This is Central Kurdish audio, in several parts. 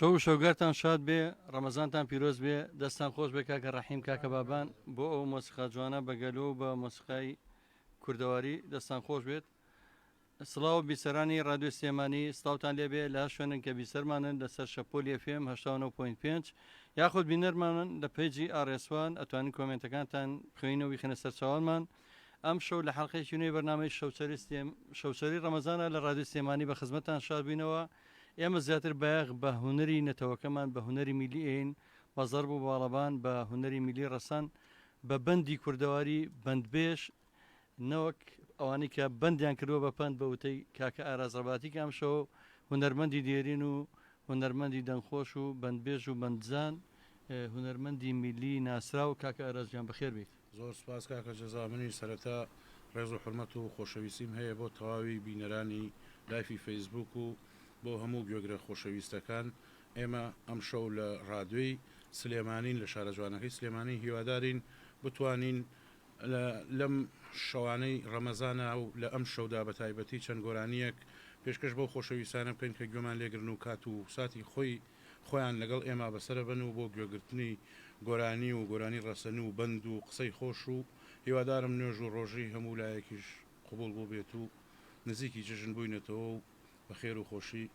شەو شەوگەرتان شاد بێ ڕەمەزانتان پیرۆز بێ دەستان خۆش بێ کاکە ڕەحیم کاکە بابان بۆ ئەو مۆسیقا جوانە بەگەلۆ بە مۆسیقای کوردەواری دەستان خۆش بێت سڵاو بیسەرانی رادیۆ سلێمانی سڵاوتان لێبێ لە شوێنن کە بیسەرمانن لەسەر شەپۆلی FM 89.5 یاخود بینەرمانن لە پیجی ئارێسوان ئەتوانین کۆمنتەکانتان بخوێنەوە بیخەنە سەر چاوەڕمان ئەم شەو لە حەڵقەیەکی نوێی بەرنامەی شەوچەری ڕەمەزانە لە رادیۆ سلێمانی بە خزمەتتان شاد بووینەوە ئێمە زیاتر بایەغ بە هونەری نەتەوەکەمان بە هونەری میلی ئین بە زەرب و باڵەبان بە هونەری میلی ڕەسەن بە بەندی کوردەواری بەندبێش نەوەک ئەوانی کە بەندیان کردووە بە پند بە وتەی کاکە ئارازڕەباتی کام شەوە هونەرمەندی دێرین و هونەرمەندی دەنگخۆش و بەندبێژ و بەندزان هونەرمەندی میلی ناسرا و کاکە ئارازیان بەخێر بێت. زۆر سپاس کاکە جەزا منی سەرەتا ڕێز و حورمەت و خۆشەویستیم هەیە بۆ تەواوی بینەرانی لایفی فەیسبوک و بۆ هەموو گوێگرە خۆشەویستەکان ئێمە ئەم شەو لە ڕادیۆی سلێمانین لە شارە جوانەکەی سلێمانی هیوادارین بتوانین لەم شەوانەی ڕەمەزانە و لە ئەم شەودا بە تایبەتی چەند گۆرانیەک پێشکەش بۆ خۆشەویستانە بکەین کە گوێمان لێگرن و کات و ساتی خۆیان لەگەڵ ئێمە بەسرە بن و بۆ گوێگرتنی گۆرانی و گۆرانی ڕەسەن و بەند و قسەی خۆش و هیوادارم نوێژ و ڕۆژی هەموو لایەکیش قبول بوو بێت و نزیکی جژن بووینێتەوە و بە خێر و خۆشی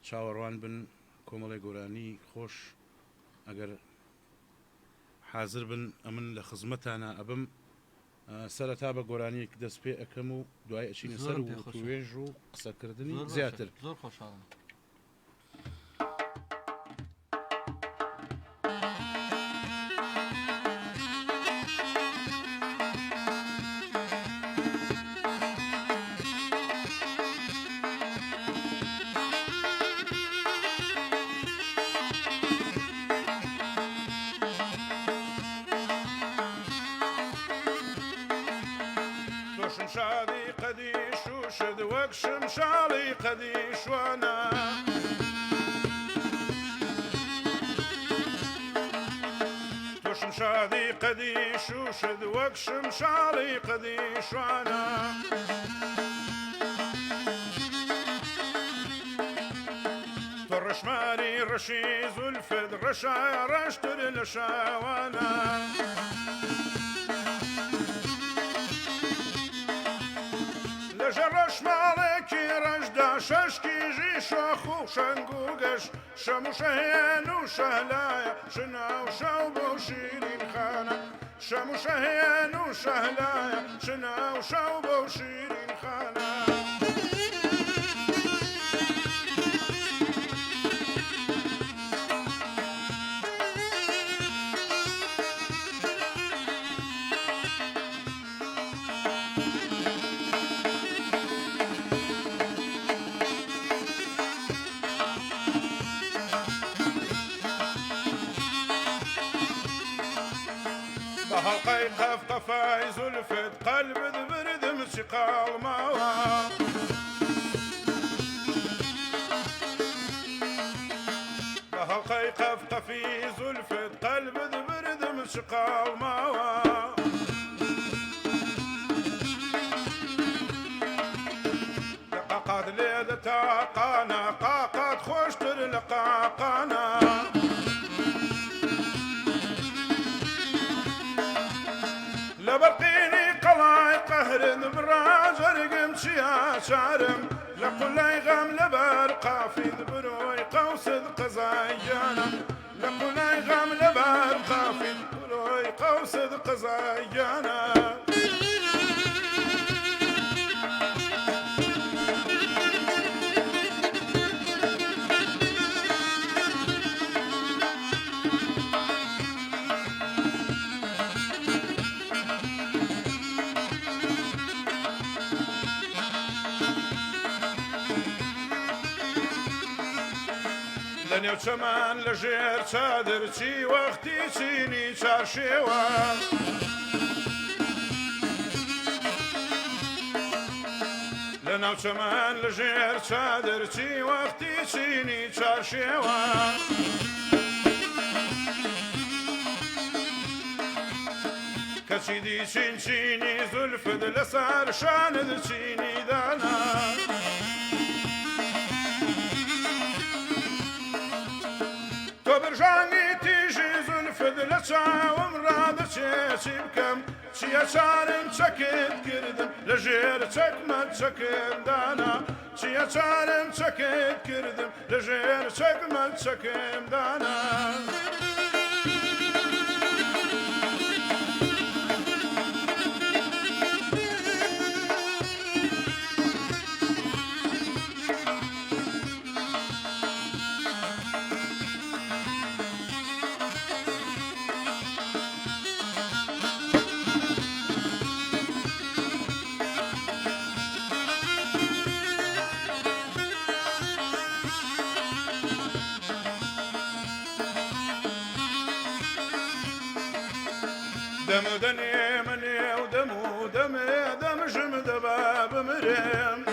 چاوەڕوان بن کۆمەڵی گۆرانی خۆش ئەگەر حازر بن ئەمن لە خزمەتانە ئەبم سەرەتا بە گۆرانیەک دەست پێ ئەەکەم و دوای ئەچینە سەر و توێژ و قسەکردنی زیاتر زۆر خۆشحاڵم. شمشادي قديش وشد وك شمشالي قديش وانا تو شمشادي قديش وشد وك شمشالي قديش وانا تو رشماري رشي زلفد رشا رشتر لشاوانا جرش مالکی رجدا ششکی جی شاخو شنگوگش شموشهین و شهلایا شناو شو بو شیرین خانه شموشهین و شهلایا شناو شو بو شیرین خانه بهالقي قف قفاي زلفت قلب برد مسقال ماوا بهالقي قف قفي زلفت قلب برد مسقال ماوا دقاقات ليدة تاقانا قاقات خوش قاقانا لبرقيني قلاي قهر براز رقم شارم لقلاي غام لبرقا في بروي قوس قزايانا لقلاي غام لبرقا في بروي قوس قزايانا لنيو چمان لجير چادر چي وقتي چيني چارشيوا لنيو چمان لجير چادر چي وقتي چيني چارشيوا كچي دي چين چيني زلفد لسار شاند چيني دانا برژانی تیژی زلفت لچاوم رادە چێچی بکەم چیە چارم چەکت کردم لە ژێر چەکمە چەکم دانا چیە چارم چەکت کردم لە ژێر چەکمە چەکم دانا دم دنيا مني ودمو دم جم دباب مريم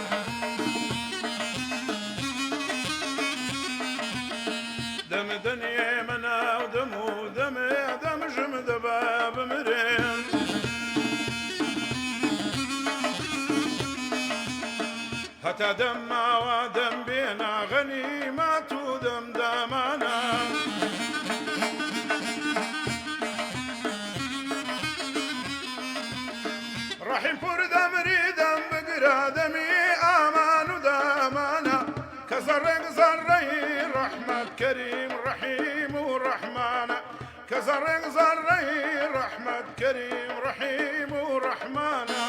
دم دنيا منا ودمو دم جم دباب مريم حتى دم ودم بينا غنيمات ودم دمانا رحيم فور دمري دم بقرا دمي امان ودامانا كزرق زري رحمة كريم رحيم ورحمانا كزرق زري رحمة كريم رحيم ورحمانا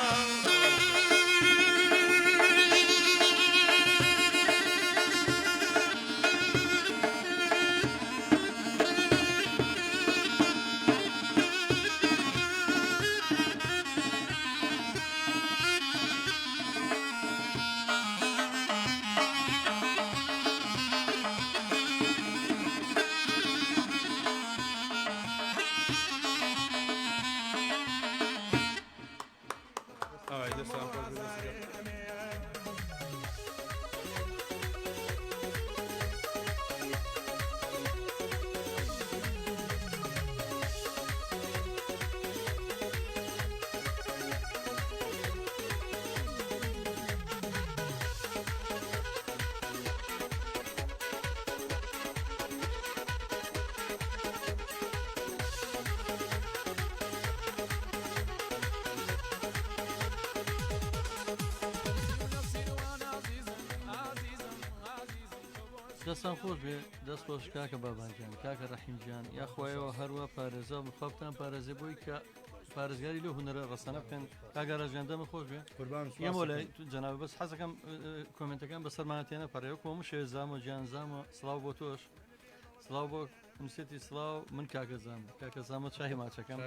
دەستان خۆش بێ دەست خۆش کاکە بابانجان کاکە ڕەحیمجان یاخوایەوە هەروە پارێزە بخەبتان پارێزێ بۆی کە پارێزگاری لە هونەرە ڕەسەنە بکەن کاگەڕاژیان دەمە خۆش بێ یەمە لای جەناب بەس حەزەکەم کۆمنتەکان بەسەرمانەتێنە پەڕێوە کۆم شێ زام و گیان زامە سڵاو بۆ تۆش سڵاو بۆ نووسێتی سڵاو من کاکە زام کاکە زامە چای ماچەکەم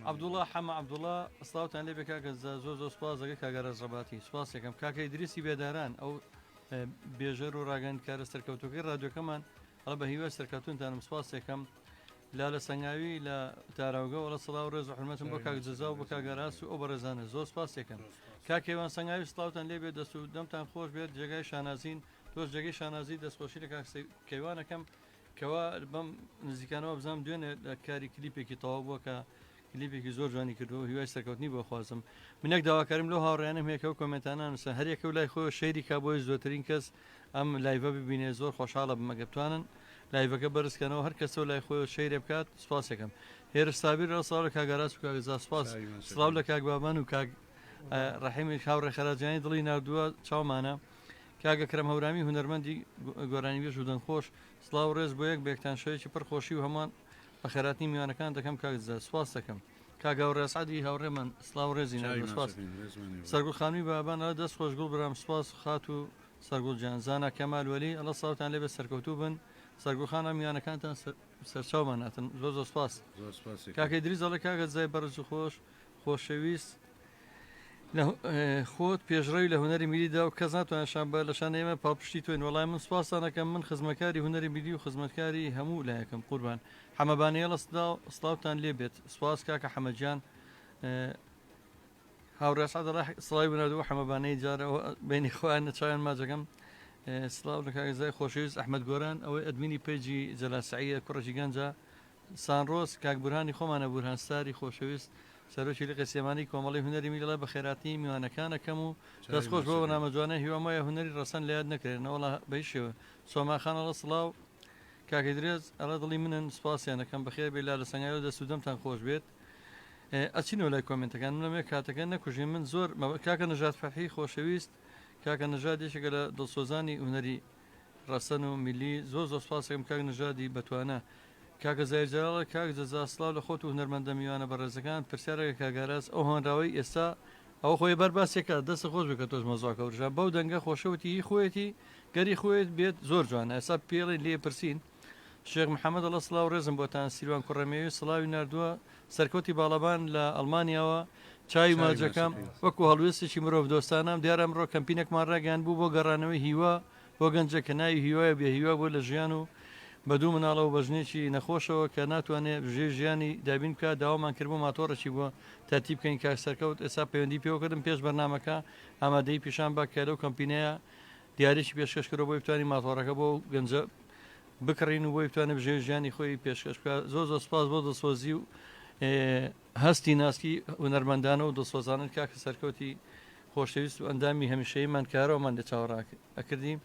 عەبدوڵڵا حەمە عەبدوڵڵا سڵاوتان لێ بێ کاکە زۆر سوپاس دەکەم کاگەڕاژ ڕەباتی سوپاس یەکەم کاکە ئیدریسی بێداران ئەو بێژەر و ڕاگەندکارە سەرکەوتوەکەی ڕادیۆکەمان هەڵە بە هیوای سەرکەوتونتانم سوپاس یەکەم لا لە سەنگاوی لە تاراوگە وڵە سڵاو ڕێز و حرمەتم بۆ کاک جەزا و بە کاگەڕاست و ئەو بەڕێزانە زۆر سوپاس یەکەم کاکێوان سەنگاوی سڵاوتان لێ بێت دەست و دەمتان خۆش بێت جێگای شانازین تۆش جێگەی شانازی دەستخۆشی لە کەیوانەکەم کەوا بەم نزیکانەوە بزانام دوێنێ لە کاری کلیپێکی تەواو بووە کە کلیپێکی زۆر جوانی کردو هیوای سەرکەوتنی بۆ خوازم منێک داواکارم لەو هاوڕێنم هێکەوە کۆمنتانان نووسە هەریەکە و لای خۆ شەیری کا بۆی زۆرترین کەس ئەم لایڤە ببینێ زۆر خۆشحاڵە بمەگە بتوانن لایڤەکە بەرزکەنەوە هەر کەسەوە لای خۆی شەیرێ بکات سوپاسێکم هێرش سابیر سڵاو لە کاگەراس و کاگەزا سوپاس سڵاو لە کاک بابان و کاک ڕەحیمی هاوڕێ خەراجیانی دڵی نردووە چاومانە کاگە کرەم هەورامی هونەرمەندی گۆرانی وێژ و دەنگخۆش سڵاو ڕێز بۆ یەک بێکتان شەیەکی پڕ خۆشی و هەمان بە خێراتنی میوانەکان دەکەم کاکزە سوپاس دەکەم کاگا و ڕێسعادی هاوڕێمان سڵاو ڕێزی سوپاس سەرگوڵ خانووی بابانە دەست خۆشگوڵ برام سوپاس خات و سەرگوڵ جانزانە کەمال وەلی ئەڵە ساوتان لێ بە سەرکەوتوو بن سەرگوڵخانە میوانەکانتان سەرچاومان هاتن زۆر زۆر سپاس کاکەی دریز ئەڵێ کاگە زای بەرز و خۆشەویست خۆت پێشڕەوی لە هوەری میریدا و کەس ناتوانێت شان بە لەشان ئێمە پاپشتی توێن وەڵای من سوپاسانەکەم من خزمەکاری هوەری میری و خزمەتکاری هەموو لایەکەم قوربان حەمەبانەیە لە سڵاوتان لێ بێت سوپاس کاکە حەمەجان هاوڕێسعاد سڵاوی بنادەوە حەمەبانەی جارەوە بینی خۆیان نەچوان ماجەکەم سڵاو لە کاکزای خۆشەویست ئەحمەد گۆران ئەوەی ئەدمینی پێیجی جەلاسعیە کوڕەشی گەنجە سانڕۆز کاک بورهانی خۆمانە بورهانستاری خۆشەویست سەرۆکی لقی سێمانی کۆمەڵی هوەری میلە بە خێراتی میوانەکانەکەم و دەستخۆش بۆ بەنامەجوانە هیوامایە هوەری ڕەسەن لە یاد نەکرێنەوە بەیشەوە سۆماخانەڵە سڵاو کاکەی درێز ئەڵە دڵی منن سپاسیانەکەم بەخێر بێلا لە سەنگایەوە دەسوودەمتان خۆش بێت ئەچینەوە لای کۆمنتەکان منەمێ کاتەکە نەکوژی من زۆر کاکە نەژات فەرحی خۆشەویست کاکە نەژاد یەکێکە لە دڵسۆزانی هوەری ڕەسەن و میلی زۆر زۆر سپاسێکم کاک نەژادی بەتوانە کاکە زایرجاڵە کاک جەزا سڵاو لە خۆت و هونەرمەندە میوانە بەڕێزەکان پرسیارەکە کاگاراز ئەو هۆنراوی ئێستا ئەو خۆی بەرباسێکە دەستە خۆش بکە تۆش مەزواکە ورژە بەو دەنگە خۆشەوتی هی خۆیەتی گەری خۆیت بێت زۆر جوانە ئێستا پێڵی لێ پرسین شێخ محەممەد ئەڵە سڵاو ڕێزم بۆتان سیروان کوڕەمێوی سڵاوی نردووە سەرکەوتی باڵەبان لە ئەڵمانیاوە چاوی ماجەکەم وەکو هەڵوێستێکی مرۆڤ دۆستانم دیارە ئەمڕۆ کەمپینێکمان ڕاگەیان بوو بۆ گەڕانەوەی هیوا بۆ گەنجەکە ناوی هیوایە بێ هیوا بۆ لە ژیان و بە دوو مناڵە و بەژنێکی نەخۆشەوە کە ناتوانێت ژێ ژیانی دابین بکە داوامان کردبوو ماتۆڕێکی بووە تەرتیب بکەین کاک سەرکەوت ئێستا پەیوەندی پێوەکردم پێش بەرنامەکە ئامادەی پیشان بە کە لەو کەمپینەیە دیارێکی پێشکەشکرەوە بۆی بتوانین ماتۆڕەکە بۆ گەنجە بکڕین و بۆی بتوانێت ژێ ژیانی خۆی پێشکەش بکە زۆر زۆر سپاس بۆ دڵسۆزی و هەستی ناسکی هونەرمەندانە و دڵسۆزانن کاکە سەرکەوتی خۆشەویست و ئەندامی هەمیشەیەمان کارەوەمان لە چاوەڕا ئەکردیم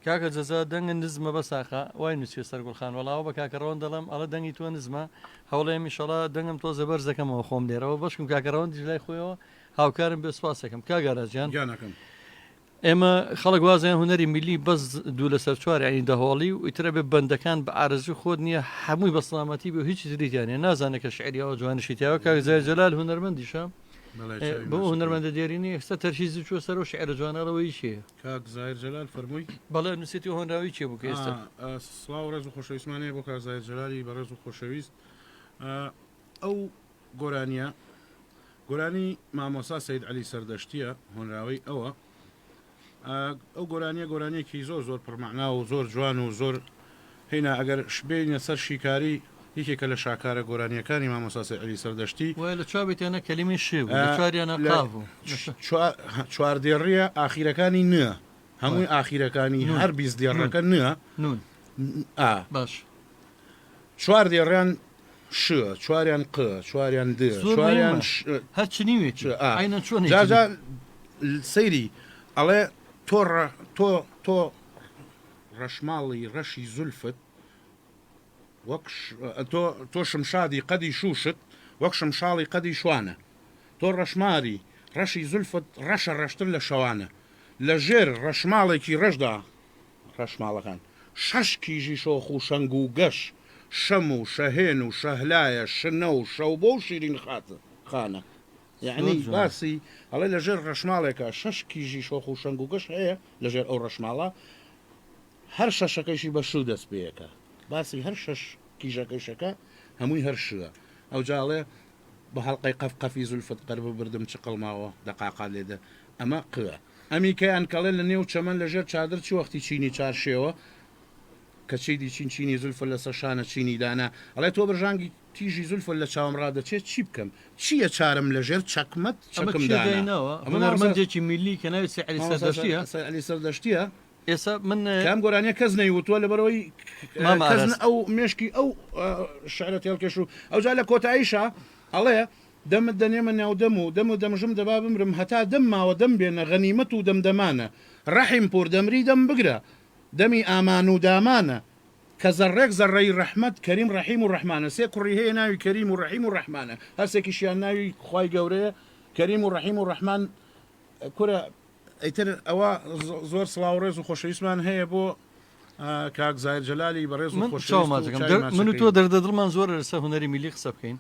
کاکە جەزا دەنگە نزمە بە ساخە وای نووسێ سەرگوڵخان وەڵاوە بە کاکەڕەوەن دەڵم ئەڵە دەنگی تۆ نزمە هەوڵێ میشەڵا دەنگم تۆ زەبەر دەکەمەوە خۆم لێرەوە بەشکم کاکەڕەوەن دیژلای خۆیەوە هاوکارم بێ سوپاسەکەم کاگاراجیان ئێمە خەڵک وازیان هوەری میلی بەس دوو لەسەر چوار ینی دەهۆڵی و ئیترە بێ بەندەکان بە ئارزوی خۆت نییە هەمووی بە سڵامەتی بێ هیچ تریتیانێ نازانێت کە شعریەوە جوانشیتیاوە کاک زای جەلال هونەرمەندیشە بۆ هونەرمەندە دیێرینی ئێستا تەرشیزی چوە سەر و شعر جوانەڵەوەی چێ کاک زایر جەلال فەرمووی بەڵێ نووسێتی هۆنراوی چێ بوو کە ئێستا سڵاو ڕێز و خۆشەویستمانەیە بۆ کاک زایر جەلالی بە ڕێز و خۆشەویست ئەو گۆرانی مامۆسا سەید عەلی سەردەشتیە هۆنراوی ئەوە ئەو گۆرانیەکی زۆر پڕمەعنا و زۆر جوان و زۆر هینا ئەگەر شبێنە سەر شیکاری یەکێکە لە شاکارە گۆرانیەکانی مامۆستا سەید عەلی سەردەشتی وای لە چاوێتیانە کەلیمی شێ بوو لە چواریانە قاف بوو چواردێڕیە ئاخیرەکانی نوێ هەمووی ئاخیرەکانی هەر بیست دێڕەکە نوێ باش چوار دێڕیان شە چواریان ق چواریان د چواریان هەر چنیوێتی ئاینە چۆن سەیری ئەڵێ تۆ ڕەشماڵی ڕەشی زولفت تۆ شمشادی قەدی شوشت وەک شمشاڵی قەدی شوانە تۆ ڕەشماری ڕەشی زولفت ڕەشە ڕەشتر لە شەوانە لە ژێر ڕەشماڵێکی ڕەشدا ڕەشماڵەکان شەش کیژی شۆخ و شەنگ و گەش شەم و شەهێن و شەهلایە شنە و شەوبە و شیرین خانە یعنی باسی ئەڵێ لە ژێر ڕەشماڵێکە شەش کیژی شۆخ و شەنگ و گەش هەیە لە ژێر ئەو ڕەشماڵە هەر شەشەکەیشی بە شوو دەست پێیەکە باسی هەر شەش کیژەکەیشەکە هەمووی هەر شووە ئەو جاڵێ بە هەڵلقەی قەفی زولفت قەرب بردم چ قڵماوە دەقاقا لێدە ئەمە قوە ئەمیکەیان کەڵێ لە نێو چەمەن لە ژێر چادر چی وەختی چینی چارشێوە کە چیدی چینی زولفە لە سەشانە چینی دانا ئەڵێ تۆ بەژانگی تیژی زولفە لە چاوم ڕادەچێت چی بکەم چییە چارم لە ژێر چەکمت هونەرمەندێکی میلی کە ناوی سەید عەلی سەردەشتیە ئێستا من کام گۆرانیە کەس نەیوتووە لەبەرەوەی ئەو مێشکی ئەو شعرە تێڵکێش و ئەو جا لە کۆتاییشە ئەڵێ دەمت دەنێمە ناو دەم و دەمژم دەبا بمرم هەتا دەم ماوە دەم بێنە غەنیمەت و دەمدەمانە ڕەحیم پور دەمری دەم بگرە دەمی ئامان و دامانە کە زەڕێک زەڕەی ڕەحمەت کەریم ڕەحیم و ڕەحمانە سێ کوڕی هەیە ناوی کەریم و ڕەحیم و ڕەحمانە هەرسێکیشیان ناوی خوای گەورەیە کەریم و ڕەحیم و ڕەحمان کورە ئەیتر ئەوە زۆر سڵاو ڕێز و خۆشەویستمان هەیە بۆ کاک زایر جەلالی بەڕێز و خۆشەویست من و تۆ دەردەدڵمان زۆر لەسەر هونەری میلی قسە بکەین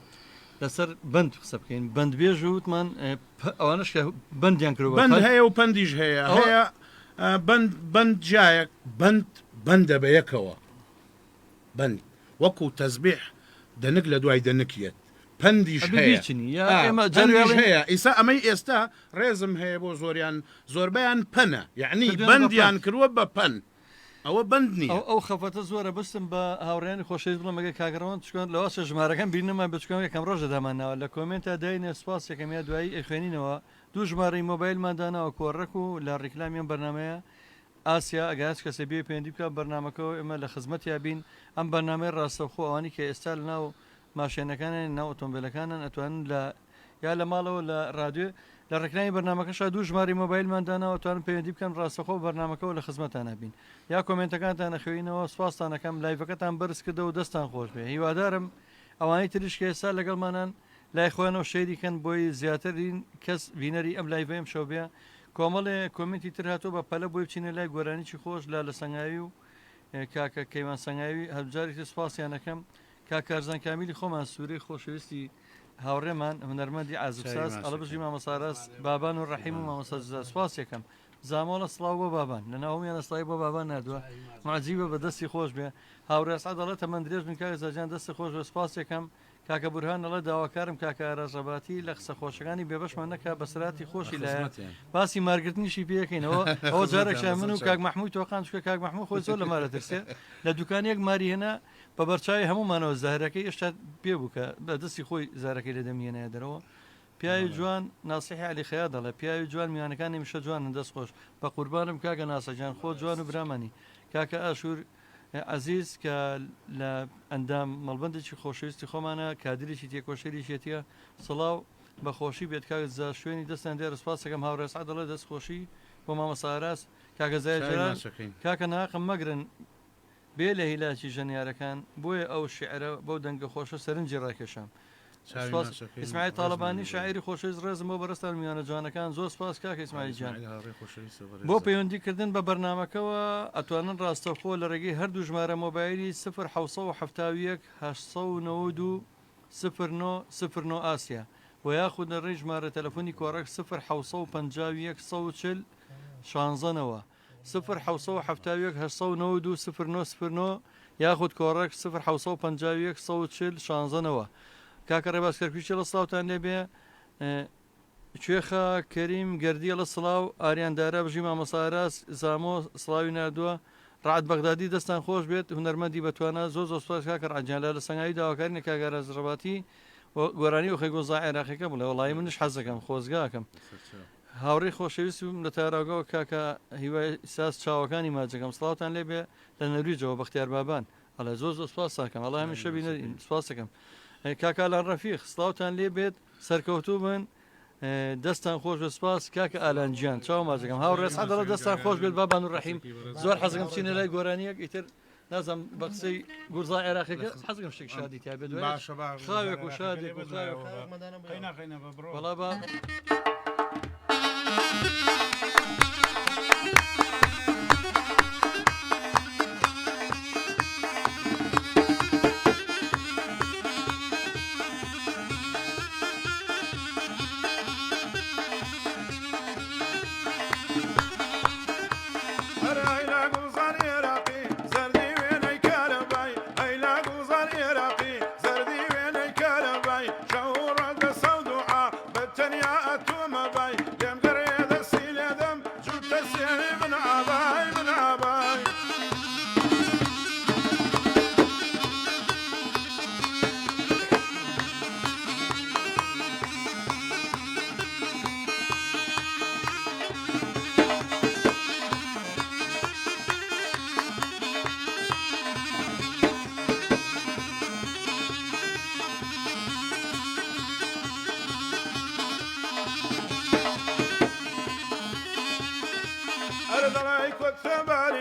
لەسەر بند قسە بکەین بند بێژ وتمان ئەوانش کە بندیان کردەوە بند هەیە و پندیش هەیە هەیە بند جایەک بندە بە یەکەوە بند وەکو تەزبیح دەنک لە دوای دەنکیت پندیش هەیە ئیسا ئەمەی ئێستا ڕێزم هەیە بۆ زۆربیان پەنە یعنی بندیان کردووە بە پەن ئەوە بند نیە ئەو خەفەتە زۆرە بستم بە هاوڕێنی خۆشەویست بڵم مەگە کاگەڕەوەن چکۆن لەوە ژمارەکەم بینەمە بچکۆن یەکەم ڕۆژە دامانناوە لە کۆمنتە داینە سپاس یەکەمیا دوایی خوێنینەوە دوو ژمارەی مۆبایلماندانەوە کۆڕک و لە ڕیکلامیان بەرنمەیە ئاسیا ئەگەس کەسە بێ پێندی بکە بەرنمەکەەوە ئێمە لە خزمەتیا بین ئەم بەرنامەی ڕاستەوخۆ ئەوانی کە ئێستا لە ناو ماشێنەکانیان ناو ئۆتۆمبیلەکانن ئەتوانن یا لە ماڵەوە لە رادیۆ لە ڕێکلامی بەرنمەکەشا دوو ژماری مۆبایلماندانەوە توانن پەیوەندی بکەن ڕاستەخۆ بەرنمەکەەوە لە خزمەتانە بین یا کۆمنتەکانتان نەخوێنەوە سوپاسانەکەم لایڤەکەتان بەرز کردە و دەستان خۆش بێ هیوادارم ئەوانەی تریش کە ئێستا لەگەڵمانان لای خۆیانەوە شەیریکەن بۆی زیاترین کەس بینەری ئەم لایڤەیەم شەو بێ کۆمەڵێ کۆمنتی تر هاتۆ بە پەلە بۆی بچینە لای گۆرانیی خۆش لە سەنگاوی و کاکە کەیوان سەنگاوی هەرجارێکی سوپاسیانەکەم کاکارزان کامیلی خۆمان سوورەی خۆشەویستی هاوڕێمان هونەرمەندی ئازبساز ئەڵبژی مامەساراس بابان و ڕەحیم و مامەسەجدا سوپاس یەکەم زامۆڵە سڵاو بۆ بابان لە ناومیان ئەسڵای بۆ بابان نردووە معجیبە بە دەستی خۆش بێ هاوڕێ ئەسعاد دەڵێت تەمەند درێژ من کاکە زاجان دەستی خۆش بە سوپاس یەکەم کاکە بورهان دەڵێت داواکارم کاکە ئاراژەباتی لە قسە خۆشەکانی بێبەشمان نەکا بەسراتی خۆشی لایە باسی مارگرتنیشی پێەکەینەوە ئەوە جارێکشان من و کاک مەحموود تۆقان چکە کاک مەحموود خۆی زۆر لە مارە ترسێ لە دوکانێک ماری هێنا بە بەرچاوی هەمومانەوە زارەکەی ئێشتا پێ بوو کە بە دەستی خۆی زارەکەی لە دەمیێنەیە دەرەوە پیاوی جوان ناسیحی علی خەیا دەڵێ پیاوی جوان میوانەکانی میشە جوان هەندەست خۆش بە قوربانم کاکە ناسەجان خۆ جوان و برامانی کاکە ئاشور عزیز کە لە ئەندام مەڵبندێکی خۆشەویستی خۆمانە کادرێکی تێکۆشەریشێتیە سڵاو بە خۆشی بێت کاک زا شوێنی دەستان دێ ڕسپاسەکەم هاوڕێسعاد دەڵێ دەست خۆشی بۆ مامەساراس کاکە زای کاکە ناقم مەگرن بێ لە هیلاکی ژەنیارەکان بۆیە ئەو شعرە بەو دەنگە خۆشە سەرنجی ڕاکێشام ئیسماعیل تاڵەبانی شاعری خۆشەویست ڕێزم بۆ بەڕستان میوانە جوانەکان زۆر سپاس کاکە ئیسماعیل جان بۆ پەیوەندیکردن بە بەرنمەکەەوە ئەتوانن ڕاستەوخۆ لە ڕێگەی هەردوو ژمارە مۆبایلی 1970 ئاسیا و یاخود لە ڕێی ژمارە تەلەفۆنی کۆڕک 1950 16ەوە 1970 یاخود کۆڕک 1950 16ەوە کاکە ڕێباسکەرپیچە لە سڵاوتان لێبێ کوێخە کەریم گەردیە لە سڵاو ئاریاندارە بژی مامەساراس زامۆ سڵاوی نردووە ڕعد بەغدادی دەستان خۆش بێت هونەرمەندی بەتوانە زۆر سوپاس کاکە ڕعجان لە سەنگاوی داواکاری کاگەرە زڕباتی گۆرانی و خەی گۆزا عێراقیەکە بڵێ وڵی منش حەزەکەم خۆزگاکەم هاوڕێی خۆشەویستم لە تاراگەوە کاکە هیوای ساس چاوەکانی ماجەکەم سڵاوتان لێبێ لە نەرویجەوە بەختیار بابان ئەڵێ زۆر سوپاس ساکەم ئەڵە هەمیشە بینە سوپاسەکەم کاکالان ڕەفیق سڵاوتان لێ بێت سەرکەوتوو بن دەستان خۆش بە سپاس کاکە ئالانجیان چاو ماجەکەم هاوڕێز حەدەڵە دەستان خۆش بێت بابان و ڕەحیم زۆر حەزەکەم بچینە لای گۆرانیەک ئیتر نازم بە قسەی گورزا عێراقیەکە حەزەکەم شتێک شادی تا بێت خاوێک و شادێک و وەڵا بە زردي ويني كرباي شعور القصة ودعاء بالتنيا أتوم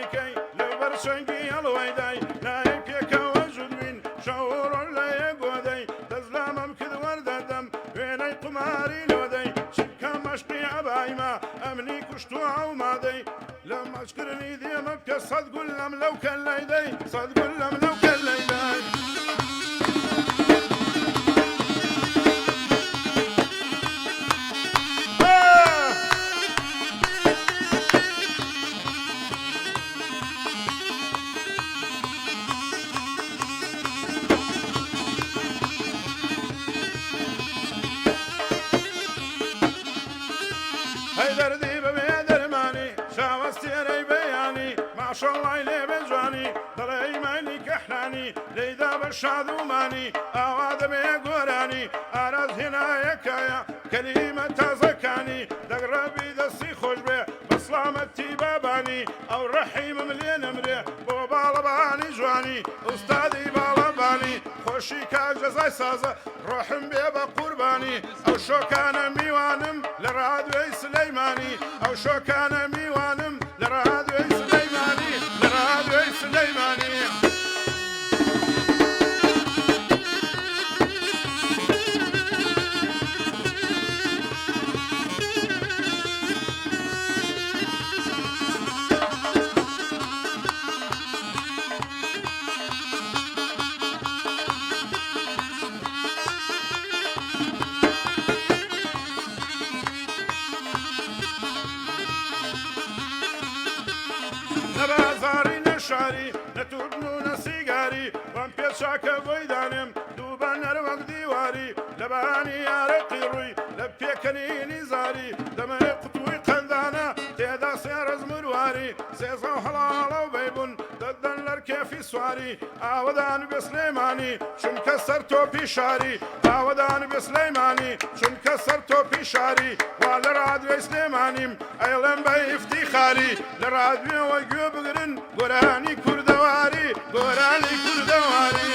دایکەی لەبەر چەنگی هەڵوەی دای نایە پێکەوە جوودبین شەوڕۆ لە یەگۆدەی دەزلامەم کرد وەردەدەم وێنەی قماری لۆدەی چکە مەشقی ئەبایمە ئەمنی کوشتووە ئەومادەی لە مەچکردنی دێمە پێ سەد گول لەم لەو کەلەیدەی سەد گول لەم لەو کەلەیدەی دەردی بەبێ دەرمانی شاوەستێرەی بەیانی ماشەڵڵای لێ بێ جوانی دەڵێی مانی کەحرانی لەیدا بە شادومانی ئاوا دەبێ گۆرانی ئاراز هێنایەکایە کەلیمە تازەکانی دەگڕەبی دەستی خۆش بێ بە سڵامەتی بابانی ئەو ڕەحیمم لێ نەمرێ بۆ باڵەبانی جوانی ئوستادی باڵەبانی خۆشی کاژەزای سازە ڕۆحم بێ بە قوربانی ئەو شۆکانە میوانم لە ڕادوێی سلەیمانی ئەو شۆکانە میوانم لە ڕادوێی سلەیمانی لە ڕادوێی سلەیمانی نەبازاری نەشاری نەتوردن و نەسیگاری وەم پێچاکە بۆی دانێم دووبە نەروەک دیواری لە بەهانی یارەقی ڕووی لە پێکەنینی زاری دەمەێ قوتووی قەندانە تێدا سێڕز مرواری سێزە و هەڵاڵە و بەیبوون دەدەن لەر کێفی سواری ئاوەدان بێ سلەیمانی چونکە سەر تۆپی شاری ئاوەدان بێ سلەیمانی چونکە سەر تۆپی شاری وا لە ڕادوێی سلێمانیم ئەیڵێم بە ئیفتیخاری لە ڕادوێەوە گوێ بگرن گۆرانی کوردەواری گۆرانی کوردەواری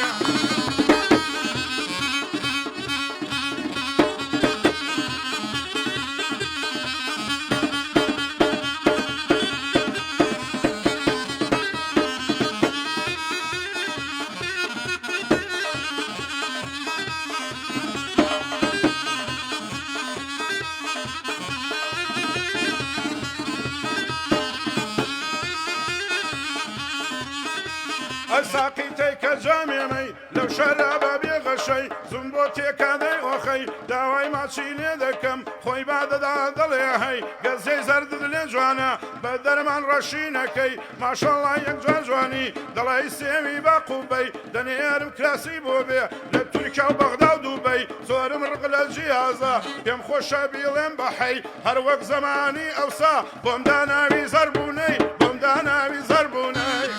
ئەساقی تێکە جامێمەی لەو شەرابە بێغەشەی زوم بۆ تێکادەی ئۆخەی داوای ماچی لێ دەکەم خۆی بادەدا دڵێ هەی گەزەی زەردت لێ جوانە بە دەرمان ڕەشینەکەی ماشەڵڵا یەک جوان جوانی دڵی سێوی باقوبەی دەنێرم کراسی بۆ بێ لە تورکیا و بەغدا و دووبەی زۆرم ڕق لە جیازە پێم خۆشە بیڵێم بەحەی هەر وەک زەمانی ئەوسا بۆم داناوی زەربوونەی بۆم داناوی زەربوونەی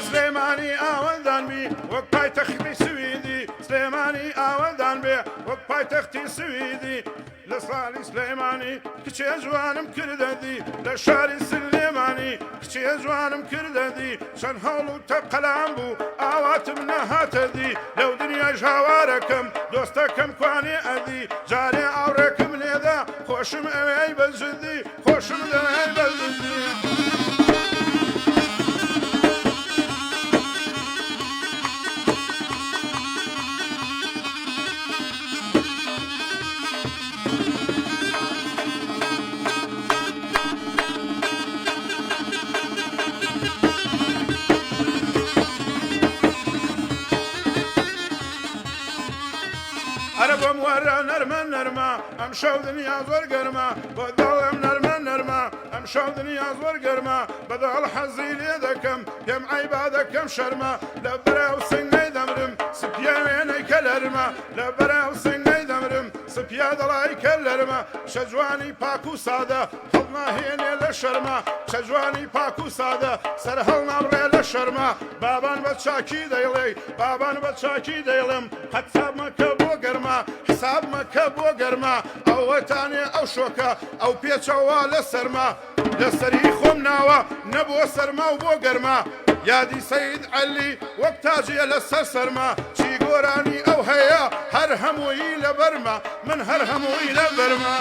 سلێمانی ئاوەندان بی وەک پایتەختی سویدی سلێمانی ئاوەندان بێ وەک پایتەختی سویدی لە ساڵی سلێمانی کچێ جوانم کردەدی لە شاری سلێمانی کچێ جوانم کردەدی چەند هەوڵ و تەقەلام بوو ئاواتم نەهاتەدی لەو دنیاش هاوارەکەم دۆستەکەم کوانێ ئەدی جارێ ئاوڕێکم لێدا خۆشم ئەوەی بەزدی خۆشم دەوەی بەزدی نەرمە ئەم شەو دنیا زۆر گەرمە بۆ دڵم نەرمە ئەم شەو دنیا زۆر گەرمە بەدڵ حەزی لێ دەکەم پێم عیبا دەکەم شەرمە لە بەراو سنگەی دەمرم سپیا وێنەی کە لەرمە لە بەراو سنگەی دەمرم سپیا یا دەڵای کە لەرمە شە جوانی پاک و سادە هەڵناهێنێ لە شەرمە شە جوانی پاک و سادە سەر هەڵ ناڕێ لە شەرمە بابان بە چاکی دەیڵێ بابان بە چاکی دەیڵم حساب مەکە بۆ گەرمە حساب مەکە بۆ گەرمە ئەوەتانێ ئەو شۆکە ئەو پێچەوە لە سەرما لەسەری خۆم ناوە نەبووە سەرما و بۆ گەرما یادی سەید عەلی وەک تاجیە لەسەر سەرما چی گۆرانی ئەو هەیە هەر هەمووی لە بەرما من هەر هەمووی لە بەرما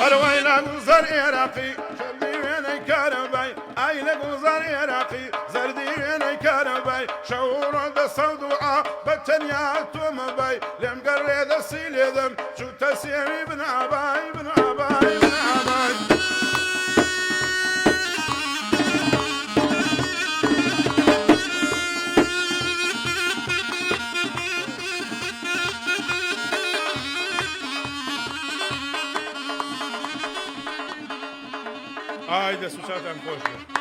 ئەروای لە گوزەر عێراقی شەردی وێنەی کارەبای ئای لە گوزەر عێراقی زەردی وێنەی کارەبای شەوڕۆ دەسە دوعا بە تەنیا تۆ مەبای لێم گەڕێ دەستی لێدەم چوتە سێوی بنابای بنابای بنابای ئای دەست و چاوتان خۆش بێت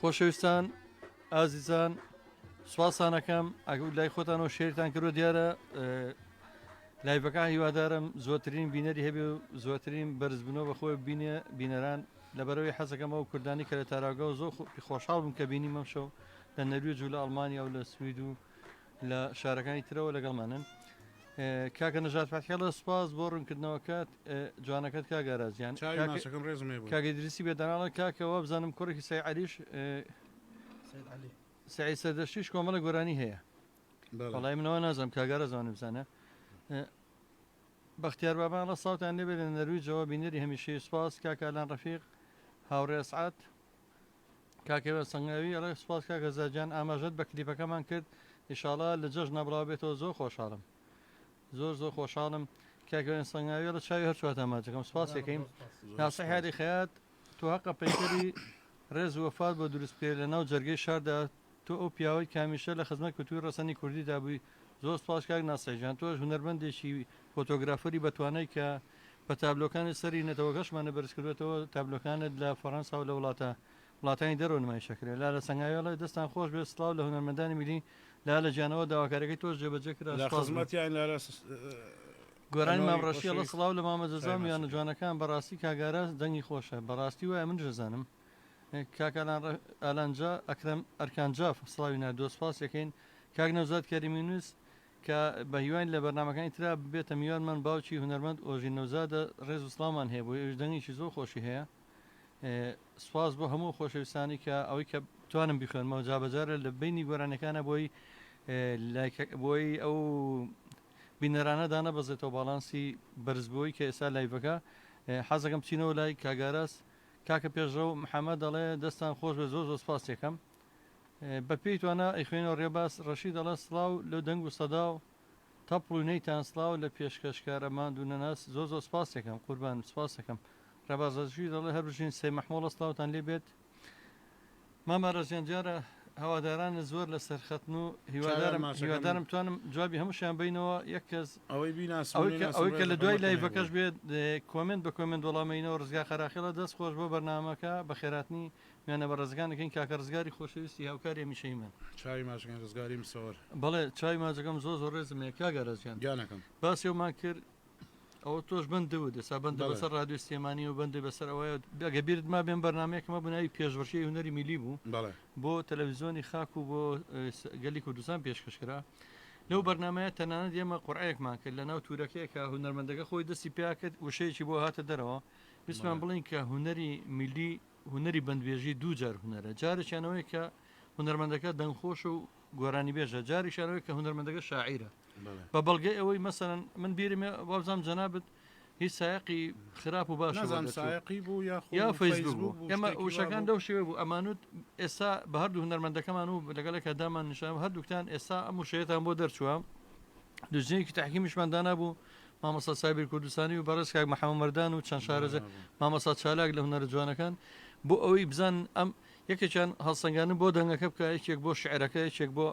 خۆشەویستان ئازیزان سواسانەکەم ئەگە لای خۆتانەوە شێرتان کردو دیارە لایڤەکە هیوادارم زۆرترین بینەری هەبێ و زۆرترین بەرزبوونەوە بەخۆی بینێ بینەران لەبەرەوەی حەزەکەمەوە و کوردانی کە لە تاراگە و زۆر خۆشحاڵ بووم کە بینیمە شەو لە نەروێج و لە ئەڵمانیا و لە سوید و لە شارەکانی ترەوە لەگەڵمانن کاکە نەژاد فەتحیڵە سوپاس بۆ ڕوونکردنەوەکات جوانەکەت کاگارازیان کاگە دریسی بێداناڵە کاکەوە بزانم کوڕێکی سەی عەلیش سعید سەردەشتیش کۆمەڵە گۆرانی هەیە وەڵای منەوە نازانم کاگارە زانم بزانە بەختیار بابان لە ساوتان لێبێت لە نەرویجەوە بینەری هەمیشەی سوپاس کاکەلان ڕەفیق هاوڕێ سعات کاکەوە سەنگاوی ئەڵێ سوپاس کاکە زاجان ئاماژەت بە کلیپەکەمان کرد ئیشاڵا لە جەژنە بڵاو بێتەوە زۆر خۆشحاڵم زۆر خۆشحاڵم کاکەوێن سەنگاوی لە چاوی هەرچواتە ماچەکەم سوپاس یەکەیم ناسەحیادی خەیات تۆ حەقە پەیکەری ڕێز وەفات بۆ دروست پێ لە ناو جەرگەی شاردا تۆ ئەو پیاوەی کامیشە لە خزمەت کەلتوری ڕەسەنی کوردیدا بووی زۆر سپاس کاک ناسەحیجان تۆش هونەرمەندێکی فۆتۆگرافەری بەتوانەی کە بە تابلۆکانی سەری نەتەوەگەشمانە بەرز کردوێتەوە تابلۆکانت لە فەڕەنسا و لە وڵاتانی دەرەوە نمایشەکرێت لا لە سەنگاوی دەستان خۆش بێت سڵاو لە هونەرمەندانی میلی لا لە جیانەوە داواکارەکەی تۆش جێبەجێ کرا خزمەتیان لە گۆرانی مامڕەشیە لە سڵاو لە مامە جەزام یانە جوانەکان بەڕاستی کاگارە دەنگی خۆشە بەڕاستی وایە من جەزانم کاکەلان ئالانجا ئەکرەم ئەرکانجاف سڵاوی نردۆ سپاس یەکەین کاک نەوزاد کەریمینوس کە بە هیوان لە بەرنامەکانی ترا بێتە میوانمان باوکی هونەرمەند ئۆژی نەوزادە ڕێز و سڵامان هەیە بۆ ئێش دەنگێکی زۆر خۆشی هەیە سپاس بۆ هەموو خۆشەویستانی کە ئەوەی کە توانم بیخوێنمەوە جابەجارە لە بینی گۆرانەکانە بۆی ئەو بینەرانە دانە بەزێتەوە باڵانسی بەرزبووی کە ئێستا لایڤەکە حەزەکەم بچینەوە لای کاگاراس کاکە پێشڕەو محەممەد دەڵێ دەستان خۆش بە زۆر سپاس یەکەم بە پێی توانە ئەیخوێنەوە ڕێباس ڕەشی دەڵە سڵاو لە دەنگ و سەدا و تەپڵ و نەیتان سڵاو لە پێشکەشکارەمان دوونەناس زۆر سپاس یەکەم قوربان سپاس یەکەم ڕێبازەشی دەڵێ هەر بژین سێ مەحمۆڵە سڵاوتان لێ بێت مامە ڕەزیان جارە هەوادارانە زۆر لە سەرخەتن و ماشەکەم. هیوادارم توانم جوابی هەمووشیان بینەوە یەک کەس ئەوەی بیناس ئەوەی کە لە دوای لایڤەکەش بێت کۆمنت بە کۆمنت وەڵامەینەوە ڕزگا خەراخیڵە دەست خۆش بۆ بەرنامەکە بە خێراتنی میانە بە ڕزگانەکەین کاکە ڕزگاری خۆشەویستی هاوکاری هەمیشەی من چاوی ماشەکەن ڕزگاری مسەوەر بەڵێ چاوی ماجەکەم زۆر ڕێزمەیە کاگە ڕزگان گیانەکەم باسیێومان کرد ئەوە تۆش بند و دەسا بند بەڵێ. بەسەر رادیۆ سلێمانی و بندی بەسەر ئەوەیە ئەگە بیرت ما بێن بەرنمەیەکمە بناوی پێشبڕشی هونەری میلی بوو بەڵێ بۆ تەلەڤیزیۆنی خاک و بۆ گەلی کوردستان پێشکەشکرا لەو بەرنمەیە تەنانەت ئێمە قورعەیەکمان کرد لە ناو تورەکەیەکە هونەرمەندەکە خۆی دەستی پیا کرد وشەیەکی بۆ هاتە دەرەوە ویسمان بڵین کە هونەری میلی هونەری بەندبێژی دوو جار هونەرە جارێکیانەوەی کە هونەرمەندەکە دەنگخۆش و گۆرانی بێژە جاریشانەوەی کە هونەرمەندەکە شاعیرە بە بەڵگەی ئەوەی مەسەرەن من بیرمێ وابزانام جەنابەت هیچ سایقی خراپ و باش نازان سایقی بوو یا فەیسبوک بوو ئێمە وشەکان دەو شێوە بوو ئەمانوت ئێستا بە هەردوو هونەرمەندەکەمان و لەگەڵێکە دامان نیشان هەردووکتان ئێستا ئەم وشەیەتان بۆ دەرچووە دوژنێکی تحکیمیشماندانا بوو مامەسا سایبر کوردستانی و بەڕێز کاک محەممەد مەردان و چەند شارەزە مامەسا چالاک لە هونەرە جوانەکان بۆ ئەوەی بزان ئەم یەکێکیان هەڵسەنگانن بۆ دەنگەکە بکە یەکێک بۆ شعرەکە یەکێک بۆ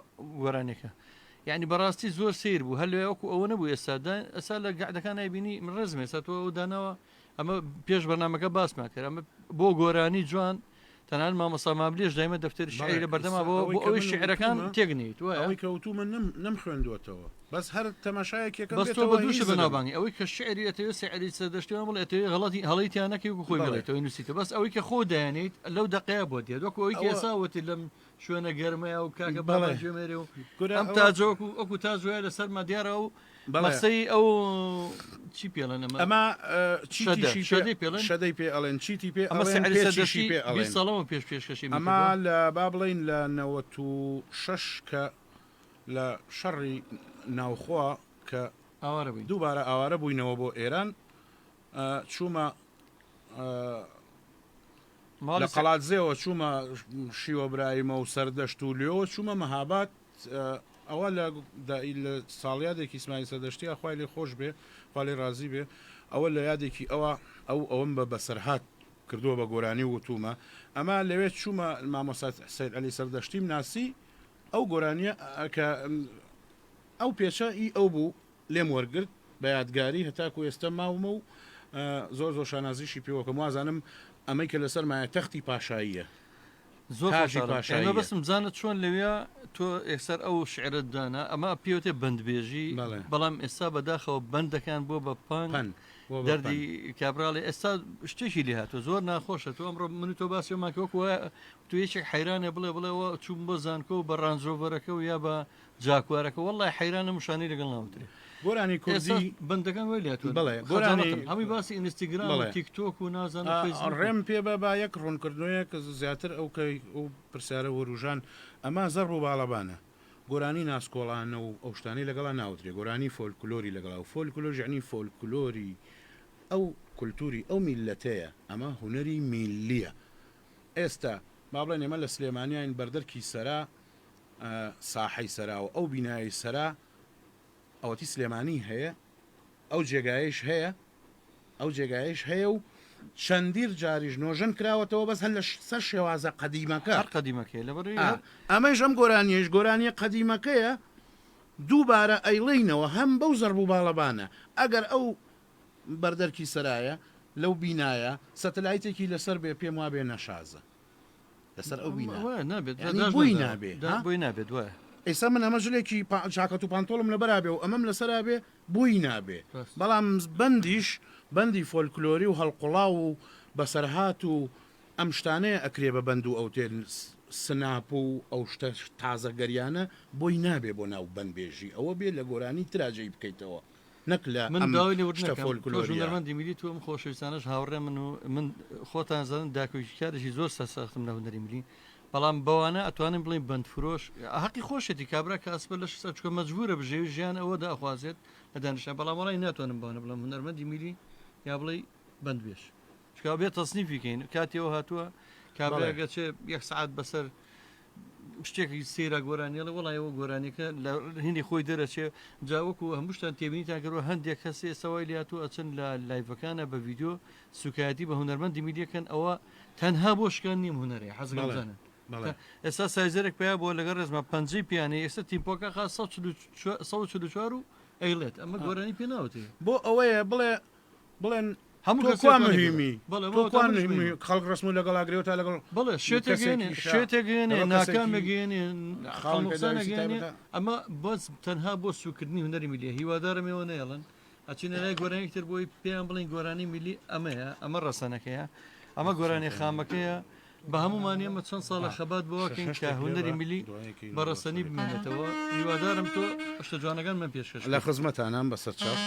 گۆرانێکە یعنی بەڕاستی زۆر سیر بوو هەل وەکو ئەوە نەبوو ئێستا لە گعدەکان نایبینی من ڕزمێ ساتۆ ئەو داناوە ئەمە پێش بەرنمەکە باسمان کرد ئەمە بۆ گۆرانی جوان تەنان مامەسا مابلێش دایمە دەفتەر شعری لە بەردەما بۆ ئەوەی شعرەکان تێگنیت ئەوەی کەوتو من نەم خوێندوەتەوە بەس هەر تەماشایەکێکە بەس تۆ بە دووشە بەناوبانگی ئەوەی کە شعری ئەتەوێت سعری سەردەشتیان بڵێ ئەتەوێت غەڵەتی هەڵەیتیانەکەی و خۆی بڵێتەوەی نووسیتە بەس ئەوەی کە خۆ دایانیت لەو دقەیە بۆ دێت وەکو ئەوەی کێساوەتی لەم شوێنە گەرمەیە و کاکە باژێمێرێ و ئەم تاجۆکو ئەوکو تاژوێ لەسەر مادیارە و مەسەی ئەو چی پێڵەن ئەمە شەدەی پێ ئەڵێن چیتی پێ ساڵەوە پێش پێشکەشی ئەمە لە با بڵین لە 96 کە لە شەڕی ناوخوا کە ئاوارە بووین دووبارە ئاوارە بووینەوە بۆ ئێران چوومە لە قەڵاتزێەوە چوومە شیوەبرایمە و سەردەشت و لێەوە چوومە مەهابات ئەوە لە ساڵیادێکی ئیسماعیل سەردەشتی خوای لێ خۆش بێ خوا لێ ڕازی بێ ئەوە لە یادێکی ئەوم بە بەسەرهات کردووە بە گۆرانی وتومە ئەمە لەوێ چوومە مامۆستا سەید عەلی سەردەشتیم ناسی ئەو گۆرانیە کە ئەو پێچە ئەو بوو لێم وەرگرت بە یادگاری هەتاکو ئێستا ماومە و زۆر شانازیشی پێوەکەم وازانم ئەمەی کە لەسەر مایە تەختی پاشاییە زۆر پاشاییە بەسم بزانت چۆن لەوێ تۆ ئێکسەر ئەو شعرت دانا ئەمە پێوتێ بەندبێژی بەڵام ئێستا بەداخەوە بەندەکان بۆ بە پان دەردی کابراڵی ئێستا شتێکی لێ هاتووە زۆر ناخۆشە تۆ ئەمڕۆ من تۆ باسی ماکەوەکوە تو یەکێک حەیرانێ بڵێەوە چوون بۆ زانکۆ و بە ڕانزۆڤەرەکە و یا بە جاکوارەکە وەڵای حەیرانە مشانی لەگەڵ ناوترێ گۆرانی کوردی بندەکان وی لێت هەمی باسی ئینستاگرام تیکتۆک و نازانم ڕێم پێ بە یەک ڕوونکردنوەیە کە زیاتر ئەو پرسیارە وەروژان ئەمە زەڕ و باڵەبانە گۆرانی ناسکۆڵانە و ئەو شتانی لەگەڵا ناوترێ گۆرانی فۆلکلۆری لەگەڵا و فۆلکلۆر ژعنی فۆلکلۆری ئەو کولتوری ئەو میلەتەیە ئەمە هونەری میلیە ئێستا با بڵێن ئێمە لە سلێمانیان بەردەرکی سەرا ساحەی سەرا و ئەو بینایی سەرا ئەوەتی سلێمانی هەیە ئەو جێگایش هەیە و چەندیر جاریش نۆژن کراوەتەوە بەس هەر لە سەر شێوازە قەدیمەکە قەدیمەکەی لە ئەمەش ئەم گۆرانیش گۆرانی قەدیمەکەیە دووبارە ئەیڵینەوە هەم بەو زەرب و باڵەبانە ئەگەر ئەو بەردەرکی سەرایە لەو بینایە سەتەلایتێکی لەسەر بێ پێم وا بێ نەشازە لەسەر ئەو بووی نابێت وە ئێستا من ئەمە ژلێکی چاکەت و پانتۆڵم لە بەرابێ و ئەمەم لەسەرا بێ بووی نابێ بەڵام بەندی فۆلکلۆری و هەڵقوڵاو و بەسەرهات و ئەم شتانەیە ئەکرێ بە بەند و ئەو تێن سناپ و ئەو شتە تازە گەریانە بۆی نابێ بۆ ناو بەندبێژی ئەوە بێ لە گۆرانی تراجەی بکەیتەوە نەک لە فۆلکلۆرمەندی میلی توم خۆشەویستانش هاوڕێ من خۆتان زانن داکۆکارێکی زۆر سەختم لە هونەری میلی بەڵام بەوانە ئەتوانم بڵین بەندفرۆش حەقی خۆشێتی کابرا کەسپە لە چکە مەجبورە بژێوی ژیان ئەوە داخوازێت لە دانیشتان بەڵام وڵی ناتوانم بانە بڵام هونەرمەندی میلی یا بڵێ بەندبێش چکا بێت تەسنیفیکەین کاتیەوە هاتووە کابراگە چێ یەک سعات بەسەر شتێکی سێرا گۆرانیە لە وڵایەوە گۆرانیەکە لە هینی خۆی دەرەچێ جاوەکو هەمووشتان تێبینیتان کردەوە هەندێک کەسێ سەوای لاتوو ئەچن لە لایڤەکانە بە ڤیددیۆ سوکایەتی بە هونەرمەندی میلیەکەن ئەوە تەنها بۆ شکان نیم هونەرێ حەزگەزانن ئێستا سایزێرێک پێیا بۆ لەگەڵ ڕێزمە پەنجەی پیانەی ئێستا تیمپۆکە خا 144 و ئەیڵێت ئەمە گۆرانی پێ ناوتێ بۆ ئەوەیە بڵێن هەموو مهمی خەڵک ڕسم و لەگەڵ ئاگرێت تا لەگەڵ بڵێ شێتێگەێنێ ناکامێگەێنێ خاڵمقسانەگەێنێ ئەمە بەس تەنها بۆ سوکردنی هوەری میلیە هیوادارمەوە نێڵن ئەچینە لای گۆرانێکتر بۆی پێیان بڵین گۆرانی میلی ئەمەیە ئەمە ڕەسەنەکەیە ئەمە گۆرانی خامەکەیە بە هەمومانی ئەمە چەند ساڵە خەبات بۆکەین کە هوەری میلی بەڕەسەنی بمێنێتەوە هیوادارم تۆ شتە جوانەکان من پێشکەش لە خزمەتانان بەسەر چاپ.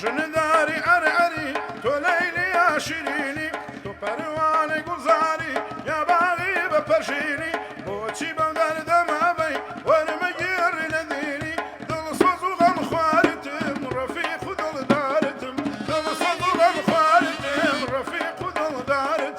ژنداری ئەرعەری تۆ لەیلی یا شیرینی تۆ پەروانەی گوزاری یا باغی بە پەژینی بۆچی بەم دەردەمابەی وەرمەگێڕی لە دینی دڵسۆز و غەم خوارتم ڕەفیق و دڵدارتم دڵسۆز و غەم خوارتم ڕەفیق و دڵدارتم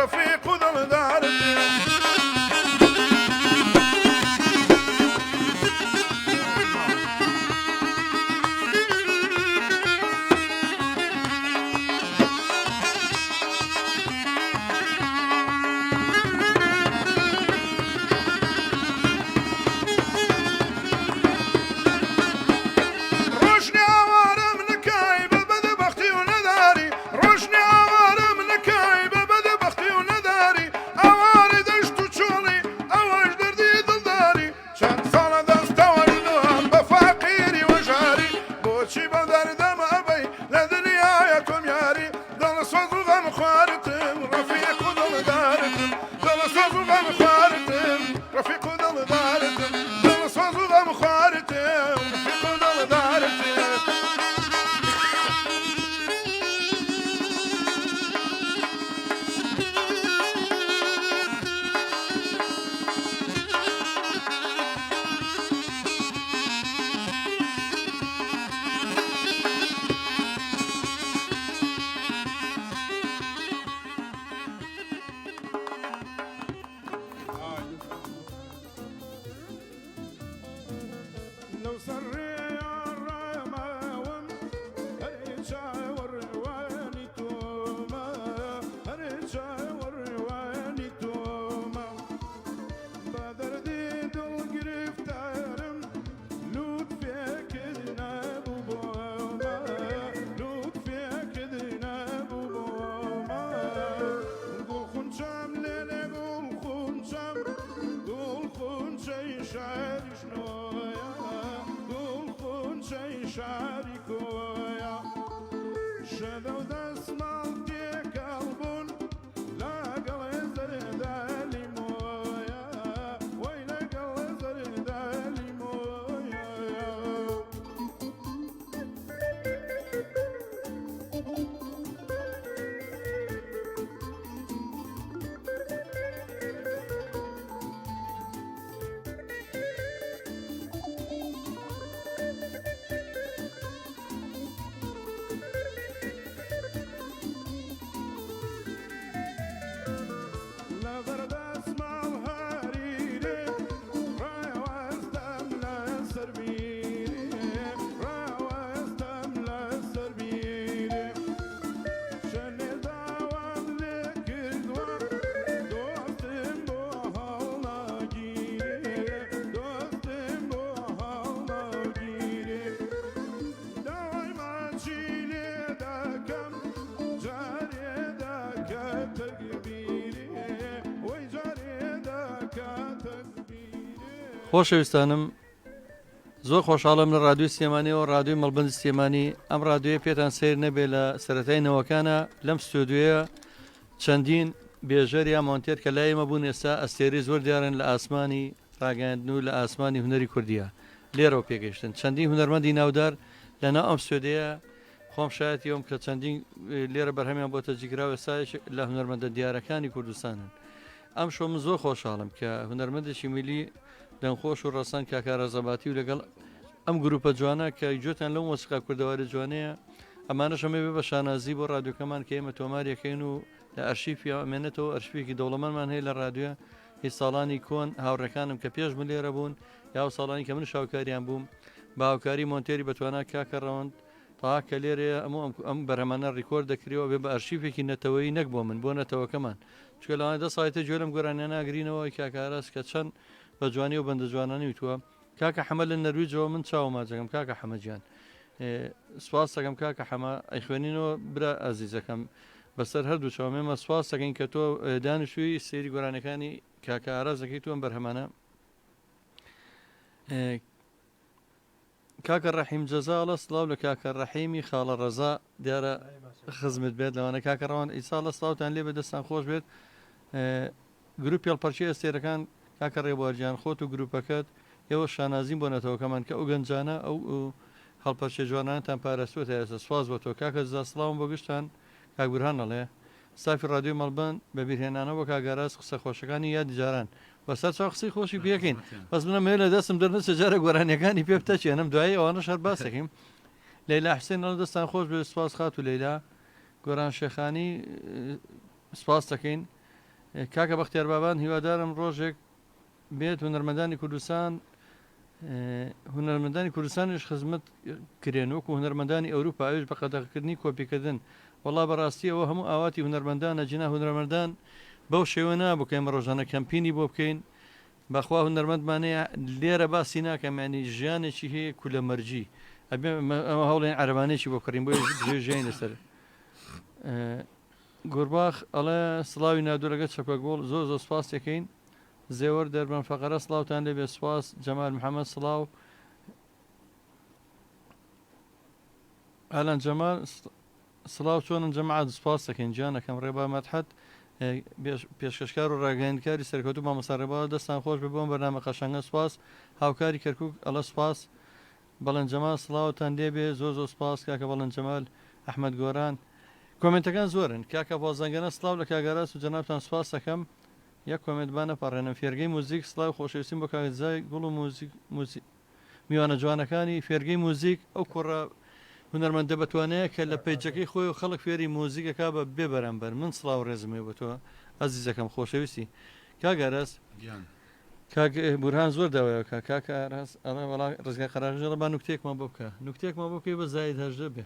رفيق ضل شاری کۆیە شەدە و دەسماڵ تێکەڵبوون لەگەڵێ زەردا لیمۆیە وەی لەگەڵ زەردا لیمۆیە خۆشەویستانم زۆر خۆشحاڵم لە ڕادیۆی سلێمانیەوە ڕادیۆی مەڵبەندی سلێمانی ئەم ڕادیۆیە پێتان سیر نەبێت لە سەرەتای نەوەکانە لەم ستۆدیۆیە چەندین بێژەر یا مۆنتێر کە لای ئێمە بوون ئێستا ئەستێری زۆر دیارن لە ئاسمانی ڕاگەاندن و لە ئاسمانی هونەری کوردیە لێرەوە پێگەشتن چەندین هونەرمەندی ناودار لەناو ئەم ستۆدیە خۆم شایەتیەوەم کە چەندین لێرە بەرهەمیان بۆتە جیگراوە ئێستاش لە هونەرمەندە دیارەکانی کوردستانن ئەم شۆ من زۆر خۆشحاڵم کە هونەرمەندێکی میلی دەنگخۆش و ڕەسەن کاکارە زەباتی و لەگەڵ ئەم گروپە جوانە کە جوتان لەو مۆسیقا کوردەواری جوانەیە ئەمانەش ئەمە بێ بە شانازی بۆ ڕادیۆکەمان کە ئێمە تۆماریەکەین و لە ئەرشیفی ئەمێنێتەوە ئەرشیفێکی دەوڵەمەندمان هەیە لە ڕادیۆ هیچ ساڵانی کۆن هاوڕەکانم کە پێش من لێرە بوون یا ساڵانی کە من شاوکاریان بووم با هاوکاری مۆنتێری بەتوانە کاکە ڕەوەند تا کە لێرەیە ئەم بەرهەمانە ڕیکۆرد دەکرێەوە بێ بە ئەرشیفێکی نەتەوەی نەک بۆ من بۆ نەتەوەکەمان چکە لەوانە دە ساڵێتە گوێ لەم گۆرانیە ناگرینەوە کاکارەس کە چەند بە جوانی و بەندە جوانانی وتووە کاکە حەمە لە نەرویجەوە من چاوماجەکەم کاکە حەمەجیان سواس دەکەم کاکە حەمە ئەیخوێنینەوە برا ئازیزەکەم بەسەر هەردوو چاو مێمە سواس دەکەین کە تۆ دانیشتووی سێری گۆرانەکانی کاکە ئاراز دەکەیت و ئەم بەرهەمانە کاکە ڕەحیم جەزاڵە سڵاو لە کاکە ڕەحیمی خاڵە ڕەزا دیارە خزمت بێت لەوانە کاکە ڕەوان ئیساڵە سڵاوتان لێ بە دەستان خۆش بێت گروپی هەڵپەرچی ئەستێرەکان کاکە ڕێبوارجیان خۆت و گروپەکەت ئێوە شانازیم بۆ نەتەوەکەمان کە ئەو گەنجانە ئەو هەڵپەرچێ جوانانتان پاراستوتە ئێستا سواز بۆ تۆ کاکە جزا سڵاوم بۆ گشتان کاکبورهان ئەڵێ سافی ڕادیۆی مەڵبەند بە بیرهێنانەوە کاگاراز قسە خۆشەکانی یادی جاران بەسەر چاو قسەی خۆشی پێکەین بەس منە مێ لە دەستم دەرنەچە جارە گۆرانیەکانی پێ بتەچێنم دوایی ئەوانە شەر باس دەکەین لەیلا حسێن ئەڵ دەستان خۆش بێ سواز خات و لەیلا گۆران شێخانی سواز دەکەین کاکە بەختیار بابان هیوادارم ڕۆژێک بێت هونەرمەندانی کوردستان هونەرمەندانی کوردستانیش خزمەت کرێن وەکو هونەرمەندانی ئەوروپا ئەوش بە قەدەغکردنی کۆپیکردن وەڵا بەڕاستی ئەوە هەموو ئاواتی هونەرمەندانە جنا هونەرمەندان بەو شێوە نابکەین ڕۆژانە کەمپینی بۆ بکەین بەخوا هونەرمەندمانەیە لێرە باسی ناکەمانی ژیانێکی هەیە کولە مەرجی ئەمە هەوڵێن عەربانێکی بۆ کڕین بۆ ژێژیان لەسەر گورباخ ئەڵێ سڵاوی نادوورەگە چەپەگۆڵ زۆر زۆر سپاس دەکەین زێوەر دەربەن فەقەرە سڵاوتان لێ بێ سواس جەمال محەممەد سڵاو ئالان جەمال سڵاو چۆنن جەماعەت سپاس دەکەین گیانەکەم ڕێبا مەدحەت پێشکەشکار و ڕاگەیاندکاری سەرکەوتوو مامۆستا ڕێبا دەستان خۆش بێ بۆم بەرنامە قەشەنگە سپاس هاوکاری کەرکووک ئەڵە سپاس بەڵەن جەمال سڵاوتان لێ بێ زۆر زۆر سپاس کاکە بەڵەن جەمال ئەحمەد گۆران کۆمنتەکان زۆرن کاکە بازانگەنە سڵاو لە کاگەراس و جەنابتان سپاس دەکەم یەک کۆمنتبانە پاڕێنم فێرگەی موزیک سڵاو خۆشەویستیم بۆ کاگزای گوڵ و میوانە جوانەکانی فێرگەی موزیک ئەو کوڕە هونەرمەندە بەتوانەیە کە لە پەیجەکەی خۆی و خەڵک فێری مۆزیکەکە بە بێ بەرامبەر من سڵاو ڕێزمێ بۆ تۆ ئەزیزەکەم خۆشەویستی کاگەرەس بورهان زۆر داوایەوە کاکە ئاراس ئەڵێ وەڵا ڕزگای قەراژەڵە با نوکتێکمان بۆ بکە نوکتێکمان بۆ بکەی بە زاید هەژدە بێ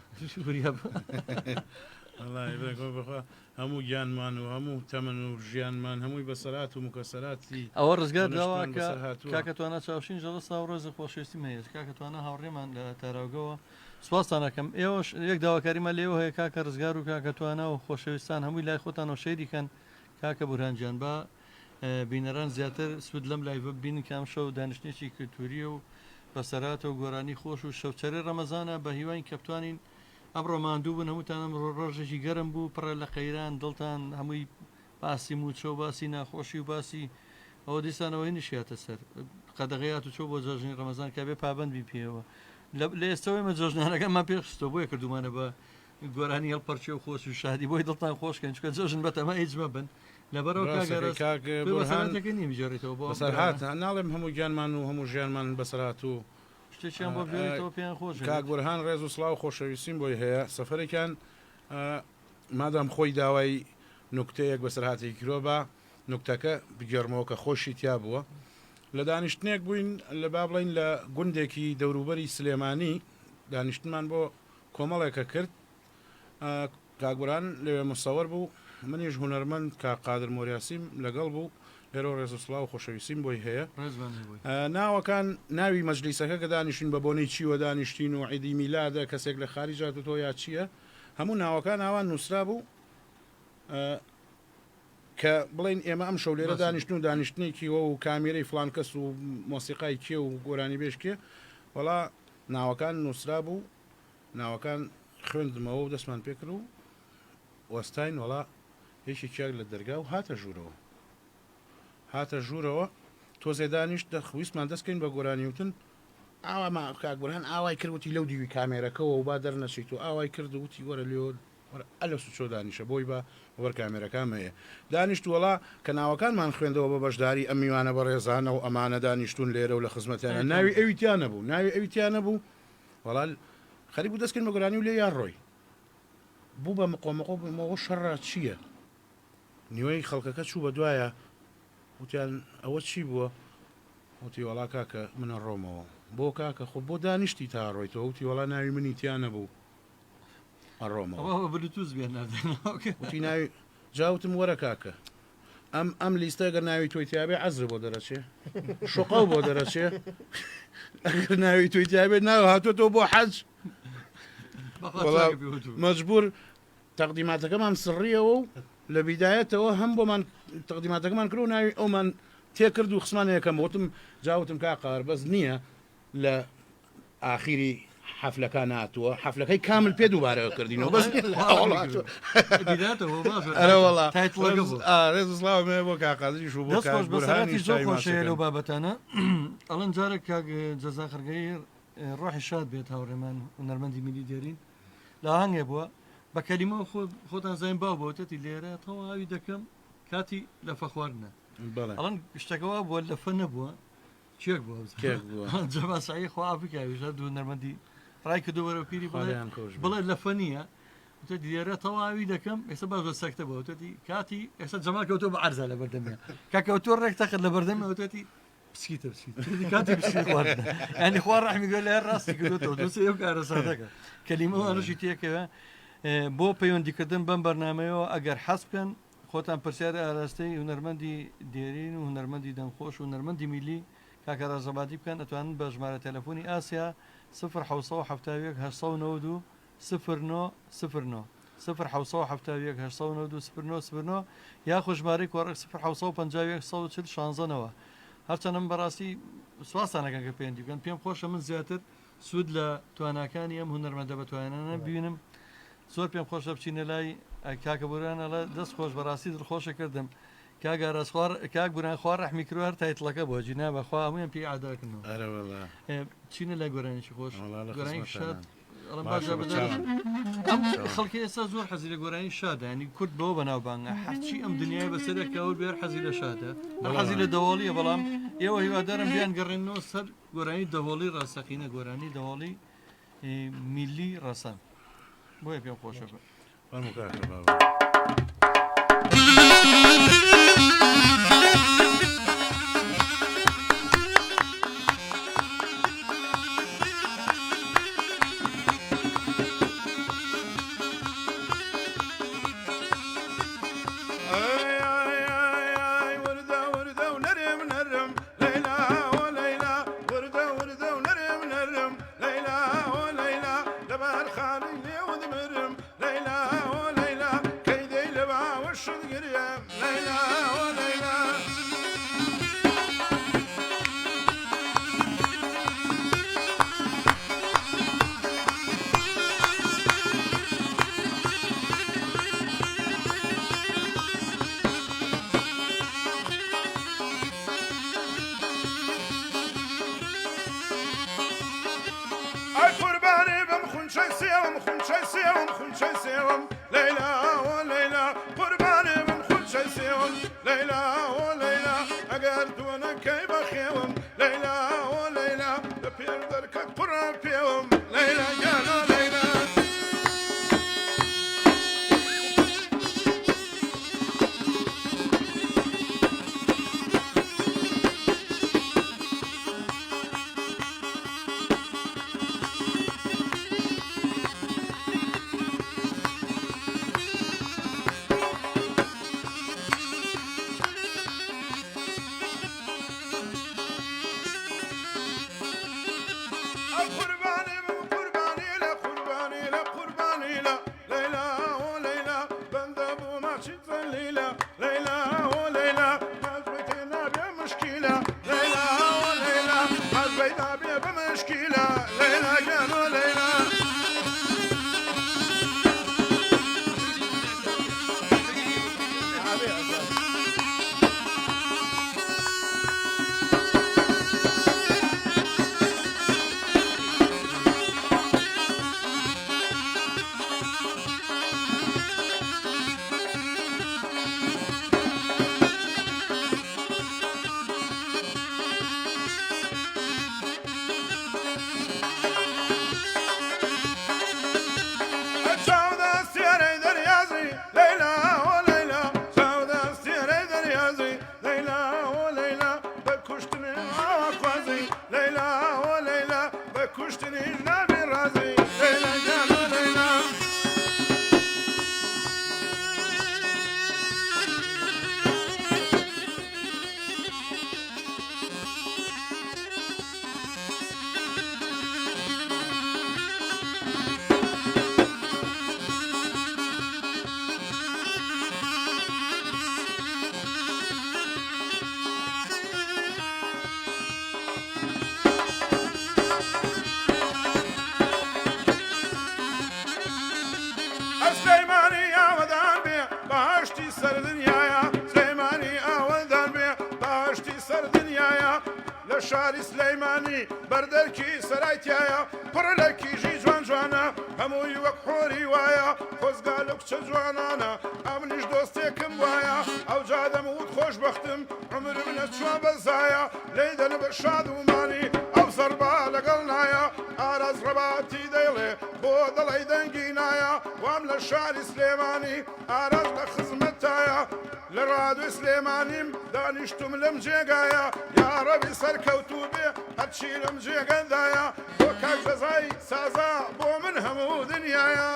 هەموو گیانمان و هەموو تەمەن و ژیانمان هەمووی بەسەرات و مکەسەراتی ئەوە ڕزگار داوا کاکەتوانە چاوشین ژەڵە ساو ڕۆزە خۆشەویستی هەیە کاکەتوانە هاوڕێمان لە تاراوگەوە سوپاسانەکەم ئێوەش یەک داواکاریمان لێوە هەیە کاکە ڕزگار و کاکەتوانە و خۆشەویستان هەمووی لای خۆتان و شەیریکەن کاکە بورهانجان با بینەران زیاتر سوود لەم لایڤە بین کام شەو دانیشتێکی کلتوریە و بەسەراتەوە گۆرانی خۆش و شەوچەرە ڕەمەزانە بە هیوای کە بتوانین ئەمڕۆ ماندوو بن هەمووتان ئەمڕۆ ڕۆژێکی گەرم بوو پڕە لە قەیران دڵتان هەمووی باسی موچۆ باسی ناخۆشی و باسی ئەوە دیسانەوەی نشاتە سەر قەدەغەیات و چۆ بۆ جۆژنی ڕەمەزان کە بێ پابندبی پێوە لە ئێستەوەی مە جۆژنانەکەمان پێخستۆ بۆیە کردومانە بە گۆرانی هەڵپەرچێ و خۆش و شادی بۆی دڵتان خۆشکەن چکە جۆژن بەتەمە هیچمە بن لەبەرەوە کاگەڕێتەوە نمیژێڕێتەوە بۆ بەسەرهات ناڵێم هەموو گیانمان و هەموو ژیانمان بەسەرات و شتێکیان بۆ بێتەوە پێیان خۆش کاک بورهان ڕێز و سڵاو خۆشەویستیم بۆی هەیە سەفەرێکیان مادام خۆی داوای نوکتەیەک بەسەرهاتی کرۆ بە نوکتەکە بگەڕمەوە کە خۆشی تیا بووە لە دانیشتنێک بووین لە با بڵین لە گوندێکی دەوروبەری سلێمانی دانیشتمان بۆ کۆمەڵێکە کرد کاگوران لەوێ مسەوەر بوو منیش هوەرمەند کا قادر مۆریاسیم لەگەڵ بوو لێرە ڕێز و سڵاو خۆشەویستیم بۆی هەیە ناوەکان ناوی مەجلیسەکە کە دانیشتین بە بۆنەی چیوە دانیشتین و عیدی میلادە کەسێک لە خارجات و تۆ یا چییە هەموو ناوەکان ئاوان نووسرا بوو کە بڵین ئێمە ئەم شەو لێرە دانیشتن و دانیشتنێکیەوە و کامیرەی فلان کەس و مۆسیقای کێ و گۆرانی بێشکێ وەڵا ناوەکان نووسرا بوو ناوەکان خوێندمەوە و دەستمان پێکرد و وەستاین وەڵا هیچی چاک لە دەرگا و هاتە ژوورەوە تۆزێ دانیشت دەخویستمان دەستکەین بە گۆرانی وتن ئاوا کاگوران ئاوای کردوتی لەو دیوی کامێرەکەەوە و با دەرنەچیت و ئاوای کرد وتی وەرە لێ ئەلە سوچۆ دانیشە بۆی بە وەر کامێرەکانمەیە دانیشت وڵا کە ناوەکانمان خوێندەوە بە بەشداری ئەم میوانە بە ڕێزانە و ئەمانە دانیشتون لێرە و لە خزمەتیانە ناوی ئەویتیانە بوو ناوی ئەویتیانە بوو وەڵال خەریب بوو دەستکەین بە گۆرانی و لێ یان ڕۆی بوو بە مقۆمەقۆ بمەوە شەڕە چییە نیوەی خەڵکەکە چوو بە دوایە وتیان ئەوە چی بووە وتی وەڵا کاکە منە ڕۆمەوە بۆ کاکە خۆ بۆ دانیشتی تا ڕۆیتەوە وتی وەڵا ناوی منی تیانە بوو ئەڕۆمەوە بلوتوز بێن وتی ناوی جاوتم وەرە کاکە ئەم لیستە گەر ناوی تۆی تیابێ عەزر بۆ دەرەچێ شوقەو بۆ دەرەچێ ئەگەر ناوی تۆی تیابێت ناو هاتوۆتەوە بۆ حەج مەجبور تەقدیماتەکەمان سڕیەوە و لە بیدایەتەوە هەم بۆمان تەقدیماتەکەمان کرد و ناوی ئەومان تێکرد و خسمانەکەم وتم جاوتم کاقار بەس نییە لە ئاخیری حەفلەکان هاتووە حەفلەکەی کامل پێ دووبارەوە کردینەوە بەس ڕێزسلااوێ بۆ کاقادریش و بۆ بەسەراتی زۆر خۆشەیە لەو بابەتانە ئەڵەن جارێک کاک جەزاخرگەی ڕۆحی شاد بێت هاوڕێمان هونەرمەندی میلی دێرین لە هەنگێ بووە بە کەلیمە خۆتان زین باو بۆتەتی لێرە تەواوی دەکەم کاتی لە فەخواردنە ئەڵەن شتەکەەوە بووە لە فە نەبووە چێک بووە جەماسایی خواافریکاویژە دوو نەرمەندی ڕای کردو وەرە پیری بڵێ لە فە نییە دیێرە تەواوی دەکەم ئێستا باش بە سەکتە بەوتەتی کاتی ئێستا جەمال کەوتۆ بە عەرزە لە بەردەمیە کاکەوتۆ ڕێک تەقت لە بەردەمیەوتەتی پسکیتە کاتی پسکواردنە ئەنی خوا ڕەحمی گوێ لە ڕاستی کردوتەوە دووسێ ئەو کارە سادەکە کەلیمەوانشی تێکەوە بۆ پەیوەندیکردن بەم بەرنمەیەوە ئەگەر حەز بکەن خۆتان پرسیارە ئاراستەی هونەرمەندی دێرین و هونەرمەندی دەنگخۆش و هونەرمەندی میلی کاکە ڕازەبادی بکەن ئەتوانن بە ژمارە تەلەفۆنی ئاسیا 1970 09 09 یا خۆشمارەی کۆڕک 1950 هەرچەندم بەڕاستی سواسانەکەن کە پێیان دیکەن پێم خۆشە من زیاتر سوود لە تواناکانی ئەم هونەرمەندە بە توانانە ببینم زۆر پێم خۆشە بچینە لای کاکە بورانەڵە دەست خۆش بەڕاستی دڵخۆشە کردم کاگەڕاستخوار کاک بوران خوار ڕەحمی کرد هەر تایتڵەکە بۆ جینا بەخوا هەمویان پێی ئاداکردنەوە چینە لای گۆرانیشی خۆش گۆرانی شاد خەڵکی ئێستا زۆر حەزی لە گۆرانی شادە ینی کورد بەوە بەناوبانگە هەرچی ئەم دنیای بەسەرێکەوە بێر حەزی لە شادە حەزی لە دەوڵیە بەڵام ئێوە هیوادارم بیان گەڕێنەوە سەر گۆرانی دەوڵی ڕاستەقینە گۆرانی دەوڵی میلی ڕەسەن بۆیە پێم خۆشە بە خونچەی سێوم خونچەی سێوم خونچەی سێوم لەیلا و لەیلا قوربانی من خونچەی سێوم لەیلا و لەیلا ئەگەر دووەنەکەی بەخێوم لەیلا و لەیلا لە پێر دەرکەت پڕە پێوم لەیلا گیانە لەیلا شاری سلەیمانی بەردەرکی سەرایتایە پڕ لە کیژی جوان جوانە هەمووی وەک خۆری وایە خۆزگا لە کچە جوانانە ئەمنیش دۆستێکم وایە ئەو جادەم وت خۆشبەختم عمرم نەچوە بەزایە لێدەن بە شاد ومانی ئەو سەربا لەگەڵ نایە ئاراز ڕەباتی دەیڵێ بۆ دڵی دەنگی نایە وام لە شاری سلێمانی ئاراز لە خزمەتایە لە ڕادوی سلێمانیم دانیشتم لەم جێگایە یاڕەبی سەرکەوتوو بێ هەرچی لەم جێگەندایە بۆ کاک جەزای سازا بۆ من هەموو دنیایە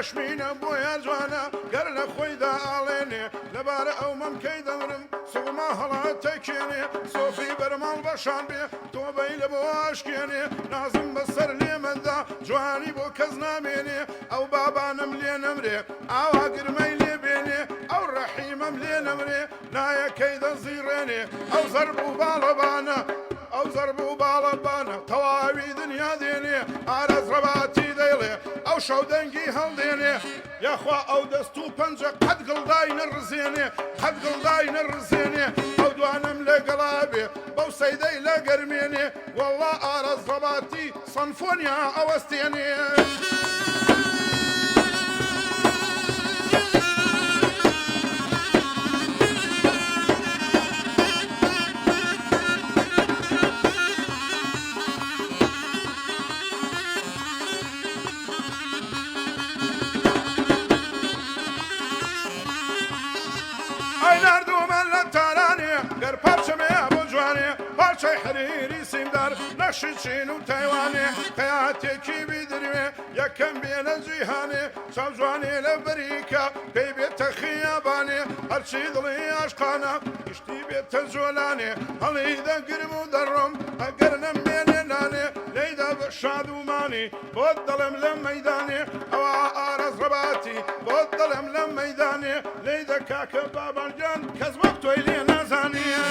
پەشمینە بۆیان جوانە گەر لە خۆیدا ئاڵێنێ لەبارە ئەو مەمکەی دەورم سوڵما هەڵاتەکێنێ سۆفی بەرماڵ بەشان بێ تۆبەی لە بۆ ئاشکێنێ نازم بەسەر لێمەدا جوانی بۆ کەس نامێنێ ئەو بابانم لێ نەمرێ ئاوا گرمەی لێ بێنێ ئەو ڕەحیمەم لێ نەمرێ نایەکەی دەزیڕێنێ ئەو زەرب و باڵەبانە ئەو زەرب و باڵەبانە تەواوی دنیا دێنێ ئارەز ڕەباتی دەیڵێ ئەو شەودەنگی هەڵدێنێ یاخوا ئەو دەست و پەنجە قەت گڵدای نەڕزێنێ قەت گڵدای نەڕزێنێ ئەو دوانم لێگەڵا بێ بەو سەیدەی لە گەرمێنێ وەڵڵا ئارەز ڕەباتی سەنفۆنیا ئەوەستێنێ ناوچەی حریری سیمدار نەخشی چین و تایوانێ قەیاتێکی بیدروێ یەکەم بێنە جیهانێ چاو جوانێ لە بەریکە پێی بێتە خیابانێ هەرچی دڵی عاشقانە گشتی بێتە جۆلانێ هەڵی دەگرم و دەڕۆم ئەگەر نەمێنێ نانێ لەیدا بە شادومانی بۆت دەڵێم لە مەیدانێ ئەوە ئارەز ڕەباتی بۆت دەڵێم لە مەیدانێ لەیدە کاکە بابانجان کەس وەک تۆی لێ نازانیە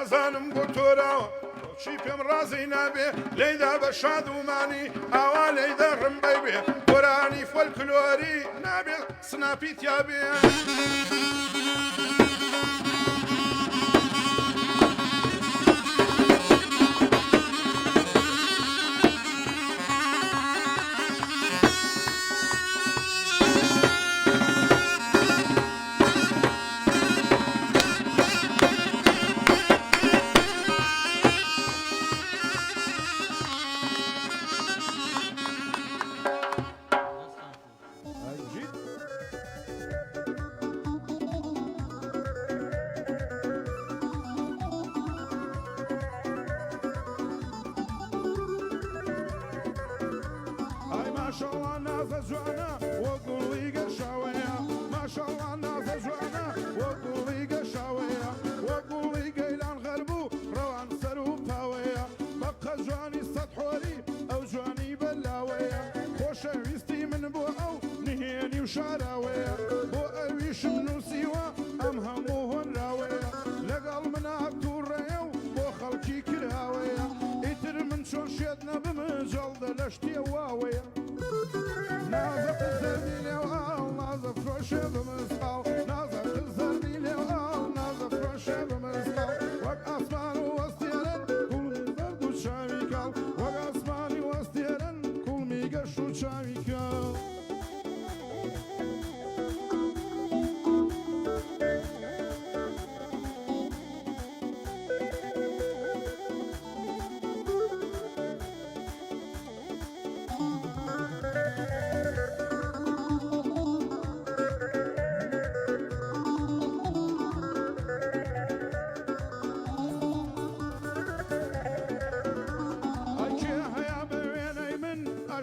نازانم بۆ تۆراوە چی پێم ڕازی نابێ لەیدا بە شادومانی ئاوا لەیدا ڕمبەی بێ گۆرانی فۆلکلۆری نابێ سناپیتیا بێ ماشاءالله نازە جوانە وە گوڵی گەشاوەیە ماشاءالله نازە جوانە وە گوڵی گەشاوەیە وە گوڵی گەیلان غەربوو ڕەوان سەر و پاوەیە بەقە جوانی سەد حۆری ئەو جوانی بەلاوەیە خۆشەویستی من بۆ ئەو نهێنی و شاراوەیە بۆ ئەویشم نووسیوە ئەم هەموو هۆنراوەیە لەگەڵ منە تووڕێە و بۆ خەڵکی کراوەیە ئیتر من چۆن شێت نەبمە جەڵدە لە شتێ واوەیە نازە زەردی لێو ئاڵ نازە فرۆشێ بمسقاڵ نازە زەردی لێو ئاڵ نازە فرۆشێ بمسقاڵ وەک ئاسمان و وەستێرن کوڵمی زەرد و چاوی کاڵ وەک ئاسمانی وەستێرن کوڵمی گەشت و چاوی کاڵ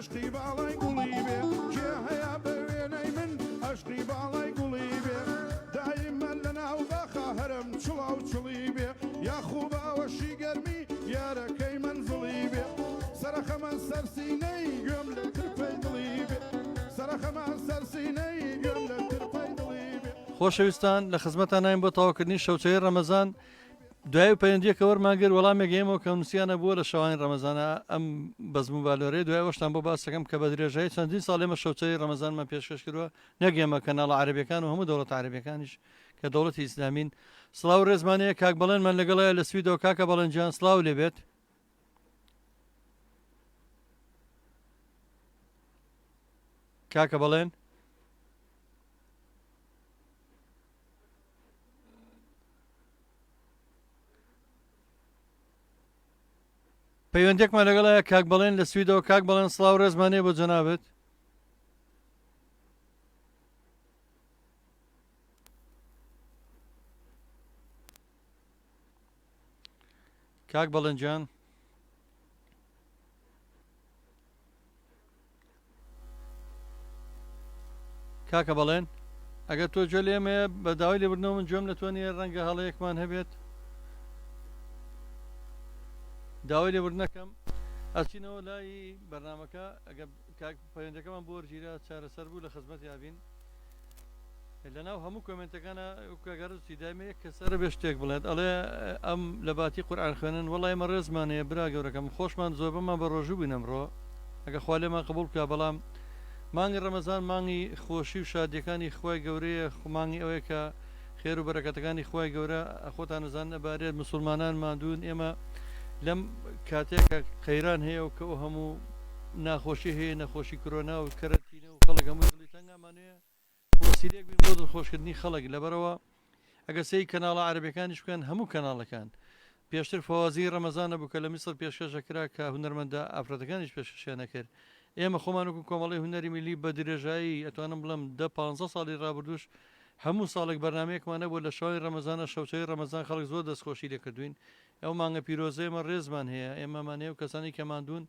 عشقی باڵای گوڵی بێ کێ هەیە بە وێنەی من عشقی باڵای گوڵی بێ دایمە لە ناو باخە هەرم چڵاو چڵی بێ یاخوو باوەشی گەرمی یارەکەی منزڵی بێ سەرەخەمە سەرسینەی گوێم لە ترپەی دڵی بێ سەرەخەمە سەرسینەی گوێم لە ترپەی دڵی بێ خۆشەویستان لە خزمەتان نایم بۆ تەواوکردنی شەوچەی ڕەمەزان دوای پەیوەندیەکە وەرمانگر وەڵامێک گەیمەوە کە نووسیانە بووە لە شەوانی ڕەمەزانە ئەم بەزم و بالۆرەی دوای وەشتان بۆ باسەکەم کە بە درێژایی چەندین ساڵ ئێمە شەوچەی ڕەمەزانمان پێشکەش کردووە نەگەیمە کەناڵە عەرەبیەکان و هەموو دەوڵەتە عەرەبیەکانیش کە دەوڵەتی ئیسلامین سڵاو ڕێزمانەیە کاک بەڵێنمان لەگەڵایە لە سویدەوە کاکە بەڵێنجان سڵاو لێبێت کاکە بەڵێن پەیوەندێکمان لەگەڵایە کاک بەڵێن لە سویدەوە کاک بەڵێن سڵاو ڕێزمانەیە بۆ جەنابەت کاک بەڵێنجان کاکە بەڵێن ئەگەر تۆ جۆ لێمەیە بە داوای لێبوردنەوە من جۆم لە تۆ نیە ڕەنگە هەڵەیەکمان هەبێت داوای لێبوردنەکەم ئەچینەوە لای بەرنامەکە ئەگە پەیوەندەکەمان بۆ وەرگیرە چارەسەر بوو لە خزمەت یابین لەناو هەموو کۆمنتەکانە کاگەڕستی دامەیە کە سەرە بێ شتێک بڵێت ئەڵێ ئەم لە باتی قورئان خوێنن وەڵای مە ڕێزمانەیە برا گەورەکەم خۆشمان زۆربەمان بە ڕۆژوو بووین ئەمڕۆ ئەگە خوا لێمان قبوڵ بکە بەڵام مانگی ڕەمەزان مانگی خۆشی و شادیەکانی خوای گەورەیە مانگی ئەوەیە کە خێر و بەرەکەتەکانی خۆی گەورە خۆتان نەزان نەبارێت مسلمانان مادوون ئێمە لەم کاتێکە قەیران هەیە و کە ئەو هەموو ناخۆشی هەیە نەخۆشی کۆرۆنا و کەرەنتینە و خەڵک هەمووی دڵی تەنگامانەیە وەسیلەیەک بین بۆ دڵخۆشکردنی خەڵک لەبەرەوە ئەگە سەی کەناڵە عەرەبیەکانیش بکەن هەموو کەناڵەکان پێشتر فەوازی ڕەمەزانە بوو کە لە میسر پێشکەشەکرا کە هونەرمەندە ئافرەتەکانیش پێشکەشیان نەکرد ئێمە خۆمان وەکو کۆمەڵی هونەری میلی بە درێژایی ئەتوانم بڵم 10-15 ساڵی ڕابردوش هەموو ساڵێک بەرنمەیەکمانە بۆ لە شەوی ڕەمەزانە شەوچەی ڕەمەزان خەڵک زۆر دەستخۆشی لێکردوین ئەو مانگە پیرۆزە ئێمە ڕێزمان هەیە ئێمەمان هەیە و کەسانی کەماندون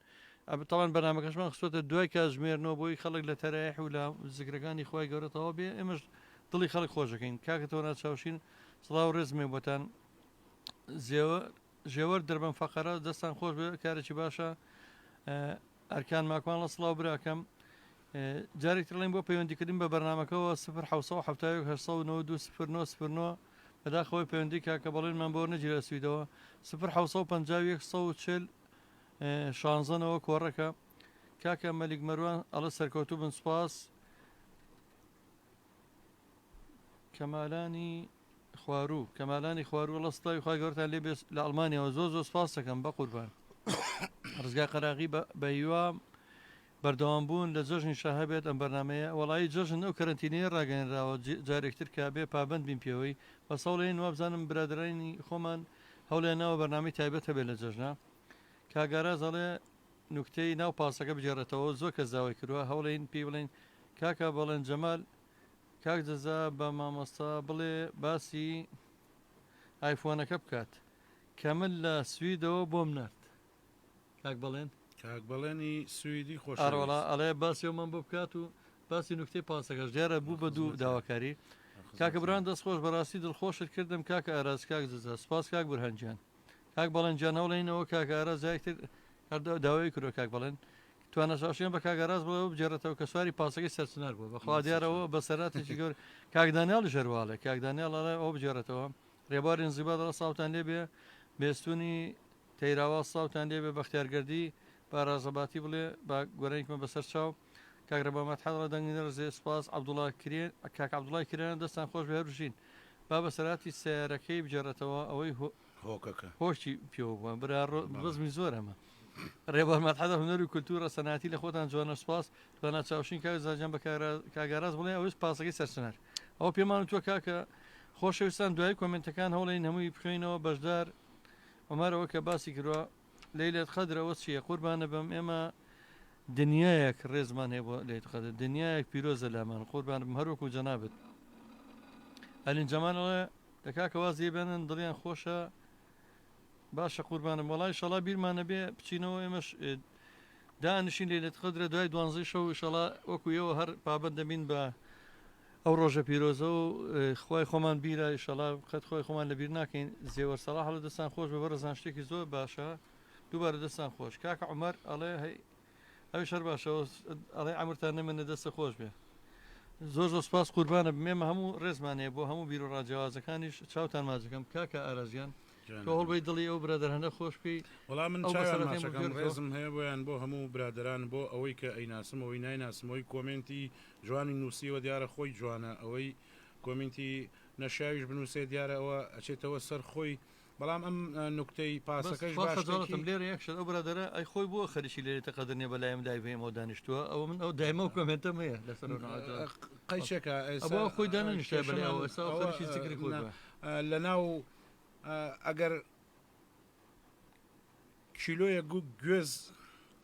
تاوان بەنامەکەشمان خستۆتە دوای کاتژمێرنەوە بۆی خەڵک لە تەرایح و لە زیکرەکانی خۆی گەورەتەوە بێ ئێمەش دڵی خەڵک خۆشەکەین کاکەتەوە ناچاوشین سڵاو ڕێزمێ بۆتان ژێوەر دەربەن فەقەرە دەستان خۆش بێ کارێکی باشە ئەرکان ماکوان لە سڵاو براکەم جارێکتر لەین بۆ پەیوەندیکردن بە بەرنمەکەەوە 1970 بەداخەوەی پەیوەندی کاکە بەڵێنمان بۆ نەگیرە سویدەوە 1950 شانزەنەوە کۆڕەکە کاکە مەلیک مەروان ئەڵە سەرکەوتوو بن سوپاس کەمالانی خوارو لە سڵاوی خوا گەورتان لێ بێ لە ئەڵمانیەوە زۆر سپاس دەکەم بە قوربان ڕزگا قەراغی بە هیوا بەردەوام بوون لە جەژنی شاهەبێت ئەم بەرنمەیە وەڵایی جەژن ئەو کەرەنتینەیە ڕاگەنراوە جارێکتر کابێ پابند بین پێوەی بە سەوڵێن وابزانم برادرانی خۆمان هەوڵێنەوە بەرنامی تایبەت هەبێت لە جەژنا کاگارە زەڵێ نوکتەی ناو پاسەکە بجێڕێتەوە زۆر کەس داوای کردووە هەوڵێن پێی بڵێن کاکە بەڵێن جەمال کاک جەزا بە مامۆستا بڵێ باسی ئایفۆنەکە بکات کەمل لە سویدەوە بۆم نرد کاک بەڵێن کاک بەڵێنی سویدی خۆش ئاڕۆڵا ئەڵێ باسی ئەومان بۆ بکات و باسی نوکتەی پاسەکەش دیارە بوو بە دوو داواکاری کاکە بران دەستخۆش بەڕاستی دڵخۆشت کردم کاکە ئاراز کاک جەزا سپاس کاک بورهانگیان کاک بەڵێن جان هەوڵێنەوە کاکە ئاراز زیاتر داوای کردو کاک بەڵێن توانە شاشیان بە کاگەراز بڵێ بجێڕێتەوە کە سواری پاسەکەی سەرچنار بووە بەخوا دیارەوە بە سەراتێکی گەور کاکدانیاڵ ژەرواڵێ کاکدانیاڵڵێ ئەو بجێڕێتەوە ڕێباری نزیبا دەڵە ساوتان لێبێ بێستونی تەیراوا ساوتان لێبێ بەختیارگەردی باڕازەباتی بڵێ با گۆرەیەکمە بەسەر چاو کاگرەبامەت حەڵە دەنگی نەرزێ سپاس عەبدوڵڵا کرێن کاک عەبدوڵڵای کرێنە دەستان خۆش بە هەروژین با بە سەراتی سیارەکەی بجێڕێتەوە ئەوەی هۆکەکە هۆشتی پێوە بووە برا بزمی زۆر ئەمە ڕێبەرمەت حەدە هونەر و کولتورە سەناتی لە خۆتان جوانە سپاس توانە چاوشین کاک زاجان بە کاگاراز بڵێ ئەوەی پاسەکەی سەرچنار ئەو پێمان تووە کاکە خۆشەویستان دوای کۆمنتەکان هەوڵین هەمووی بخوێنەوە بەشدار ئەمارەوە کە باسی کردووە لەیلێت خەدرەوە چییە قوربانە بم ئێمە دنیایەک ڕێزمان هەیە بۆ لێت خەدر دنیایەک پیرۆزە لامان قوربانە بم هەروەکو جەنابێت ئەلین جەمانەوە لە کاکەوازیە بێنن دڵیان خۆشە باشە قوربانم وڵای شەڵا بیرمانە بێ بچینەوە ئێمەش دانیشین لێت خەدرە دوای 12 شەو شەڵا وەکویەوە هەر پابند دەبین بە ئەو ڕۆژە پیرۆزە و خۆی خۆمان بیرە شەڵا قەت خۆی خۆمان لەبیر ناکەین زێوە سەڵاح لە دەستان خۆش بە بەرەزان شتێکی زۆر باشە دووبارە دەستان خۆش کاکە عومەر ئەڵێ هەی ئەوی شەر باشەوە ئەڵێ ئەمرتان نەمێنە دەستە خۆش بێ زۆر سپاس قوربانە بمێمە هەموو ڕێزمانەیە بۆ هەموو بیر و ڕاجیاوازەکانیش چاوتان ماجەکەم کاکە ئارازیان تۆ هەڵبەی دڵی ئەو برادەر هەندە خۆش پێی وەڵام من چاوانماشەکەم ڕێزم هەیە بۆیان بۆ هەموو برادران بۆ ئەوەی کە ئەیناسمەوەی نایناسمەوەی کۆمنتی جوانی نووسیوە دیارە خۆی جوانە ئەوەی کۆمنتی نەشاویش بنووسێ دیارە ئەوە ئەچێتەوە سەر خۆی بەڵام ئەم نوکتەی پاسەکەش لێرە یەکشە ئەو برادرە ئەی خۆی بۆ خەریکی لێرێتە قەدرنیە بەلایم دای بێمەوە دانیشتووە ئەوە من ئەو دایمە و کۆمنتەم هەیە لەسەر قەیچێکە ئەوە خۆی دانیشتە بەلای ئەوە خەریکی زیکری خۆی لە ناو ئەگەر کیلۆیە گوێز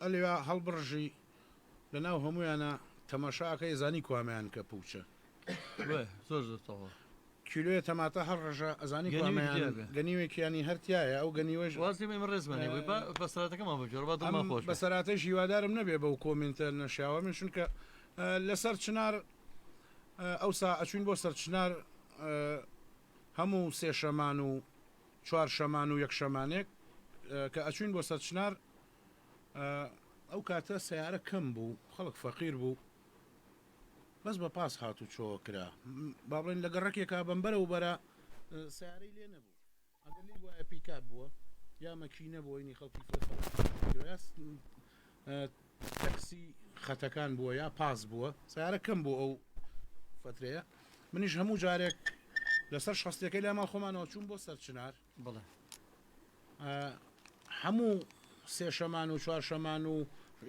ئەلێوا هەڵبڕژی لە ناو هەمویانە تەماشاکەی زانی کوامەیان کە پوچە زۆر زۆرەوە کیلۆیە تەماتە هەر ڕژە ئەزانی گەنیوێکیانی هەرتیایە ئەو گەنیوەش وازیمە ڕێزمانێ بەسەراتەکەمان بجۆڕ با دڵمان خۆش بەسەراتەی هیوادارم نەبێ بەو کۆمنتە نەشیاوە من چونکە لەسەر چنار ئەوسا ئەچوین بۆ سەر چنار هەموو سێ شەمان و چوار شەمان و یەک شەمانێک کە ئەچوین بۆ سەر چنار ئەو کاتە سیارە کەم بوو خەڵک فەقیر بوو بەس بە پاس هاتو چۆ کرا با بڵێن لەگە ڕێکێکا بەمبەرە و بەرە سیارەی لێ نەبوو ئەگەر لی وایە پیکات بووە یا مەکینە بۆینی خەڵکی تەکسی خەتەکان بووە یا پاس بووە سیارە کەم بوو ئەو فترەیە منیش هەموو جارێک لەسەر شخصیەکەی لا ماڵخۆمانەوە چوون بۆ سەرچنار بڵێ هەموو سێ شەمان و چوار شەمان و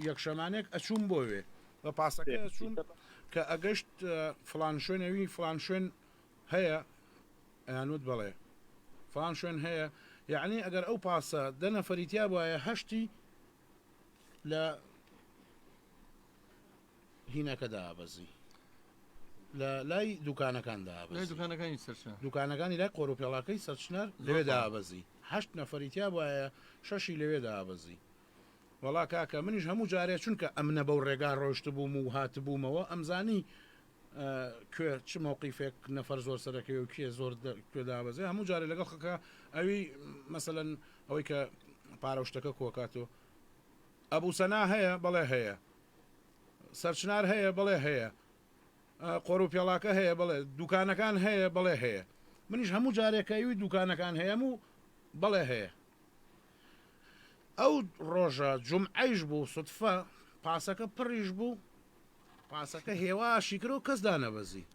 یەک شەمانێک ئەچوون بۆوێ بە پاسەکە ئەچوون کە ئەگەشت فلان شوێنەوی فلان شوێن هەیە ئەیانوت بڵێ فلان شوێن هەیە یعنی ئەگەر ئەو پاسە دە نەفەریتیا وایە هەشتی لە هینەکەدا ئابەزی لە لای دوکانەکاندا لای دوکانەکانی سەرچنە دوکانەکانی لای قۆڕۆپێڵاکەی سەرچنەر لەوێدا ئابەزی هەشت نەفەریتیا وایە شەشی لەوێدا ئابەزی وەڵا کاکە منیش هەموو جارێ چونکە ئەمنە بەو ڕێگا ڕۆشت بووم و هاتبوومەوە ئەمزانی کوێ چ مووقیفێک نەفەر زۆر سەرەکەی و کێ زۆر کوێدابەزێ هەموو جارێ لەگەڵ خەکە ئەوی مەسەلەن ئەوەی کە پارەشتەکە کۆکاتەوە ئەبوو سەنا هەیە بەڵێ هەیە سەرچنار هەیە بڵێ هەیە قۆڕۆپێڵاکە هەیە بڵێ دوکانەکان هەیە بڵێ هەیە منیش هەموو جارێکەوی دوکانەکان هەیە و بڵێ هەیە ئەو ڕۆژە جومعەیش بوو سوتفە پاسەکە پڕیش بوو پاسەکە هێواشی کرد و کەسدا نەبەزی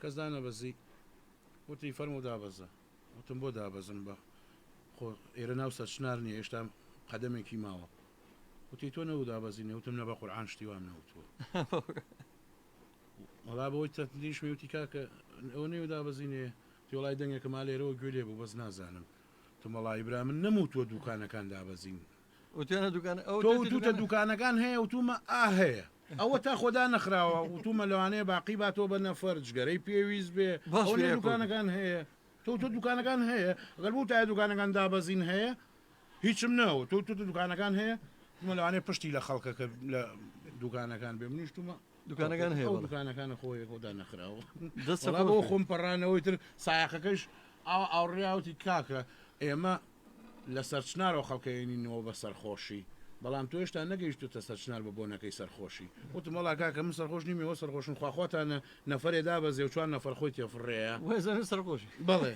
کەسدا نەبەزی وتی فەرمو دابەزە وتم بۆ دابەزم بە خۆ ئێرە ناو سەرچنار نیە هێشتا قەدەمێکی ماوە وتی تۆ نەوو دابەزینێ وتم نە بە قورعان شتی وام نەوتووە وەڵا بەوەی تەلیشمی وتی کاکە ئەو نێو دابەزینێ تۆڵای دەنگێکە مالێرەوە گوێلێ بوو بەس نازانم تۆمەڵی برا من نەموتووە دوکانەکان دابەزین وتیانە دوکان توتە دوکانەکان هەیە وتومە هەیە ئەوە تا خۆدا نەخراوە وتومە لەوانەیە باقی با تۆ بە نەفەر جگەرەی پێویست بێ دوکانەکان هەیە تۆ دوکانەکان هەیە ئەگەر بوو تا دوکانەکان دابەزین هەیە هیچم نەوە تۆ دوکانەکان هەیە لەوانەیە پشتی لە خەڵکەکە لە دوکانەکان بێ منیشتمە دوکانەکان هەیە دوکانەکانە خۆی خۆدا نەخراوە دەستە بۆ خۆم پەڕانەوەی تر سایقەکەش ئاوڕیاوتی کاکە ئێمە لە سەرچنارەوە خەڵکەێنینەوە بە سەرخۆشی بەڵام تۆ هێشتا نەگەیشتوتە سەرچنار بە بۆنەکەی سەرخۆشی وتم وەڵا کاکە من سەرخۆش نیمەوە سەرخۆشن خواخواتانە نەفرێدا بەزێ و چوان نەفەر خۆی تێفڕێە وێزانە سەرخۆشی بڵێ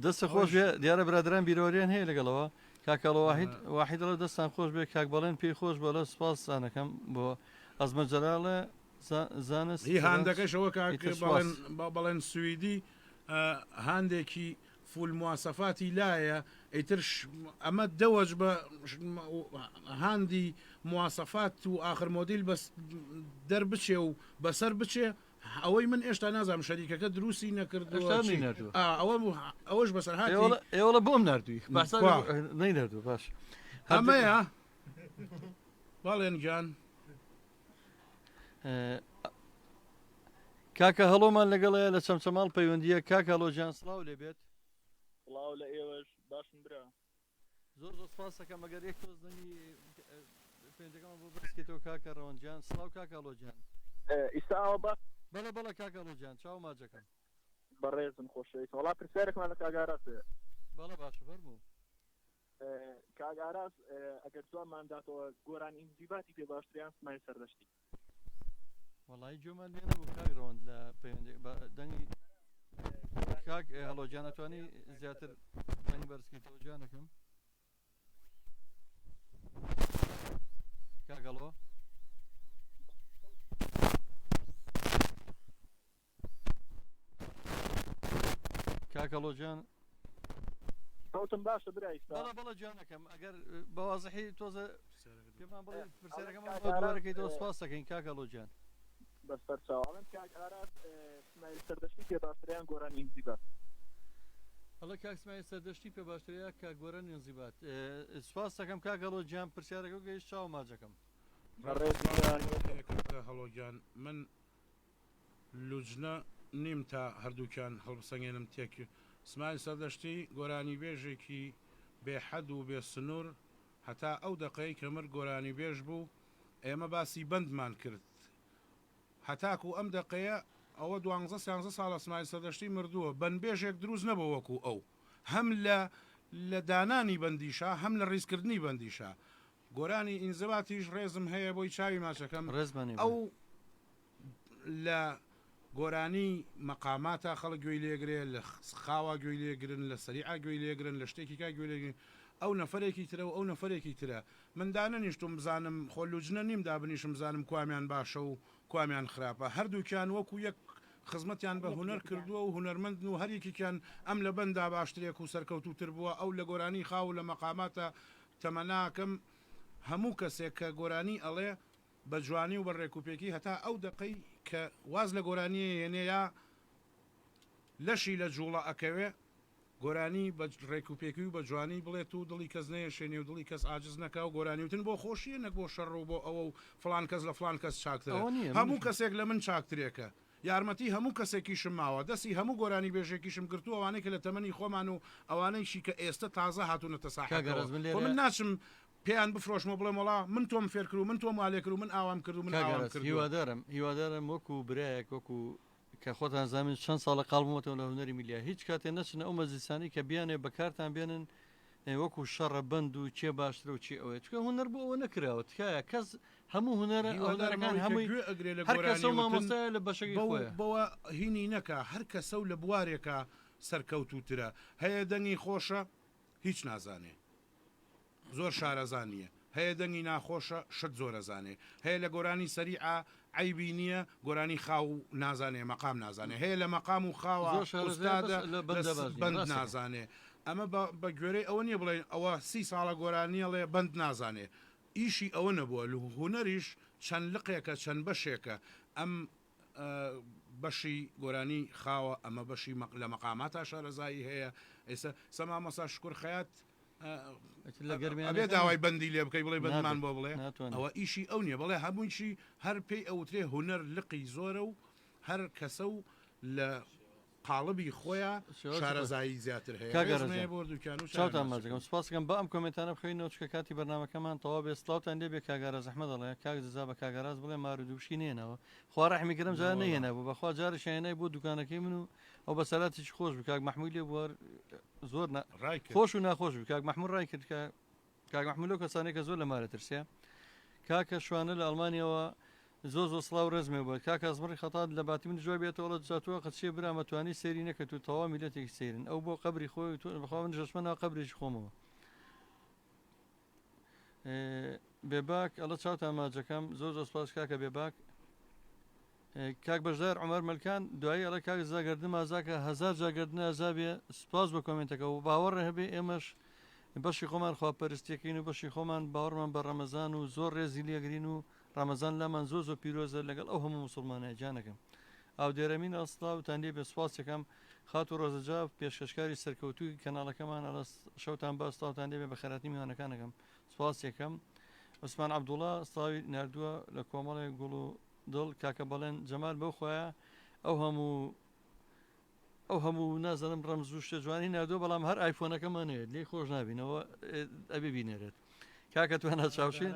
دەستە خۆش بێ دیارە برادران بیرۆریان هەیە لەگەڵەوە کاکەڵ واحیدڵە دەستان خۆش بێ کاک بەڵێن پێی خۆش بەڵە سپاسانەکەم بۆ ئەزمە جەلالە زانست هی هاندەکەشەوە بەڵێن سوئیدی هاندێکی فول مواسەفاتی لایە ئەیتر ئەمە دەوەج بە هاندی مواسەفات و آخر مۆدیل بەس دەربچێ و بەسەر بچێ ئەوەی من ئێشتا نازانم شەریکەکە دروستی نەکردووە ئەوەش بەسەر ئێوەڵە بۆم نردووی نەیدەردوو باش ئەمەیە باڵێن گیان کاکە هەڵۆمان لەگەڵەیە لە چەمچەماڵ پەیوەندیە کاکە هەڵۆجان سڵاو لێبێت سڵاو لە ئێوەش باشم برا زۆر زۆر سپاس دەکەم ئەگەر یەک تۆز دەنگی پێنجەکەمان بۆ بەسکێتەوە کاکە ڕەوەنجان سڵاو کاکە هەڵۆجان ئیساوە بە بەڵە بەڵە کاکە هەڵۆجان چاو ماجەکەم بەڕێزم خۆشەویست وڵا پرسیارێکمان لە کاگاراسێ بەڵە باشە فەرموو کاگاراس ئەگەر زۆرمان داتەوە گۆران ئینجیباتی پێ باشتریان سمای سەردەشتی وەڵی جۆمان لێ نەبوو کاک ڕەوەند لە دەنگی کاک هەڵۆجان ئەتوانی زیاتر دەنگ بەرزکەیتەوە جانەکەم کاگەڵۆ کاکەڵۆجان صوتم باشە برایستا بەڵە جانەکەم ئەگەر بەوازحی تۆزە پێمان بڵێ پرسیارەکەمان بۆ دووارەکەیتەوە سپاس دەکەین کاکەڵۆجان بەسەر چاوەڵم کاگاراس سمای سەردەشتی پێ باشتریان گۆران ئینجیبات هەڵە کاکسمای سەردەشتی پێ باشتریا کە گۆرە نێنزیبات سپاس دەکەم کاگەڵۆجان پرسیارەکە گەیشت چاو ماجەکەم هەڵۆگیان من لوجنە نیم تا هەردووکیان هەڵبسەنگێنم تێک سمای سەردەشتی گۆرانی بێژێکی بێحەد و بێ سنوور هەتا ئەو دەقەی کە مر گۆرانی بێژ بوو ئێمە باسی بەندمان کرد هەتاکو ئەم دەقەیە ئەوە 12 ساڵە سمای سەردەشتی مردووە بەنبێژێک دروست نەبوو وەکو ئەو هەم لە دانانی بەندیشا هەم لە ڕیزکردنی بەندیشا گۆرانی ئینزباتیش ڕێزم هەیە بۆی چاوی ماچەکەم ئەو لە گۆرانی مەقاماتە خەڵک گوێی لێگرێ لە خاوا گوێی لێگرن لە سەریعا گوێی لێگرن لە شتێکی کا گوێ لێگرن ئەو نەفرێکی ترە و ئەو نەفرێکی ترە مندانە نیشتم بزانم خۆلوجنە نیم دابنیشم بزانم کوامیان باشە و کوامیان خراپە هەردووکیان وەکو یەک خزمەتیان بە هوەر کردووە و هوەرمەند و هەریەکیان ئەم لە بەندا باشترێک و سەرکەوتوتر بووە ئەو لە گۆرانی خاو لە مەقاماتە تەمەناکەم هەموو کەسێک کە گۆرانی ئەڵێ بە جوانی و بە ڕێکوپێکی هەتا ئەو دقەی کە واز لە گۆرانیە هێنەیە لەشی لە جوڵە ئەکەوێ گۆرانی بە ڕێکوپێکی و بە جوانی بڵێت و دڵی کەس نەیە شوێنێ و دڵی کەس ئاجز نەکە و گۆرانیوتن بۆ خۆشیە نەک بۆ شەڕ و بۆ ئەوە و فلان کەس لە فلان کەس چاکترە هەموو کەسێک لە من چاکترێکە یارمەتی هەموو کەسێکیشم ماوە دەستی هەموو گۆرانی بێژێکیشم گرتو ئەوانەی کە لە تەمەنی خۆمان و ئەوانەیشی کە ئێستا تازە هاتوونەتە ساحەکە من ناچم پێیان بفرۆشمە بڵێم وڵا من تۆم فێر کرد و من تۆم مالێ کرد و من ئاوام کرد و من ئاوام کرد هیوادارم وەکو برایەک وەکو کە خۆتان زانین چەند ساڵە قاڵبوومەوە لە هونەری میلیا هیچ کاتێ نەچنە ئەو مەزیسانی کە بیانێ بەکارتان بێنن وەکو شەڕە بند و چێ باشترە و چی ئەوەیە چکە هوەر بۆ ئەوە نەکراوە تکایە کەس هەموو هوەرەکان هەمووی هەر کەسە مامۆستایە لە بەشەکەی خۆیە بەوە هینی نەکە هەر کەسە و لە بوارێکە سەرکەوتوترە هەیە دەنگی خۆشە هیچ نازانێ زۆر شارەزانیە هەیە دەنگی ناخۆشە شت زۆرەزانێ هەیە لە گۆرانی سەریعە عیبی نییە گۆرانی خاو نازانێ مەقام نازانێ هەیە لە مەقام و خاوە بند نازانێ ئەمە بە گوێرەی ئەوە نییە بڵێن ئەوە 30 ساڵە گۆرانیەڵێ بند نازانێ ئیشی ئەوە نەبووە لە هوەریش چەند لقێکە چەند بەشێکە ئەم بەشی گۆرانی خاوە ئەمە بەشی لە مەقاماتە شارەزایی هەیە ئێستا سەما مەسا شکر خەیات ئەبێ داوای بەندی لێ بکەی بڵێ بەندمان بۆ بڵێ ئەوە ئیشی ئەو نییە بڵێ هەموویشی هەر پێی ئەوترێ هوەر لقی زۆرە و هەر کەسە و لە قاڵبی خۆیان شارەزایی زیاتر هەیە بۆ دوکان و چاوتان مازەکەم سپاسکەم بە ئەم کۆمنتانە بخەینەوە چکە کاتی بەرنامەکەمان تەواو بێ سڵاوتان لێ بێ کاگەڕاز ئەحمەد دەڵێ کاک دزا بە کاگەڕاز بڵێ مارودووشی نێنەوە خوا ڕەحمیکردم جار نەهێنا بوو بەخوا جارش هێنای بۆ دوکانەکەی من و ئەو بەسەراتیش خۆش بوو کاک مەحموود لێ بووە زۆر خۆش و ناخۆش بوو کاک مەحموود ڕای کرد کاک مەحموود لەو کەسانێک کە زۆر لە مارە ترسێ کاکە شوانە لە ئەڵمانیەوە زۆ سڵاو ڕێزمێ بووە کاکە ئەزمڕی خەتات لە باتی من جوای بێتەوە جاتووە قەچێ برا مەتوانی سێری نەکەت و تەوا میلەتێکی سێرن ئەو بۆ قەبری خۆی بەخوا من ژەشمەناو قەبرێکی خۆمەوە بێباک ئەڵە چاوتان ماجەکەم زۆر سپاس کاکە بێباک کاک بەشدار عومەر مەلکان دوایی ئەڵە کاک زاگەردن مازاکە 1000 جاگەردن ئازابێ سپاس بە کۆمنتەکە و باوەڕ هەبێ ئێمەش بەشی خۆمان خواپەرستیەکەین و بەشی خۆمان باوەڕمان بە ڕەمەزان و زۆر ڕێزی لێگرین و ڕەمەزان لامان زۆر پیرۆزە لەگەڵ ئەو هەموو مسلمانە جانەکەم ئاو دێرەمین ئەسڵاوتان لێ بێ سوپاسەکەم خات و ڕۆژەجا پێشکەشکاری سەرکەوتوی کەناڵەکەمان ئەڵە شەوتان بە ئەستاوتان لێ بێ بە خەراتی میوانەکانەکەم سوپاسێکم عوسمان عەبدوڵڵا ئەستاوی نردووە لە کۆمەڵی گوڵ و دڵ کاکە بەڵێن جەمال بەو خۆیە ئەو هەموو نازانم ڕەمز و شتە جوانی نردووە بەڵام هەر ئایفۆنەکەمانێت لێ خۆش نبینەوە ئەبێ بینێرێت کاکە توانە چاوشین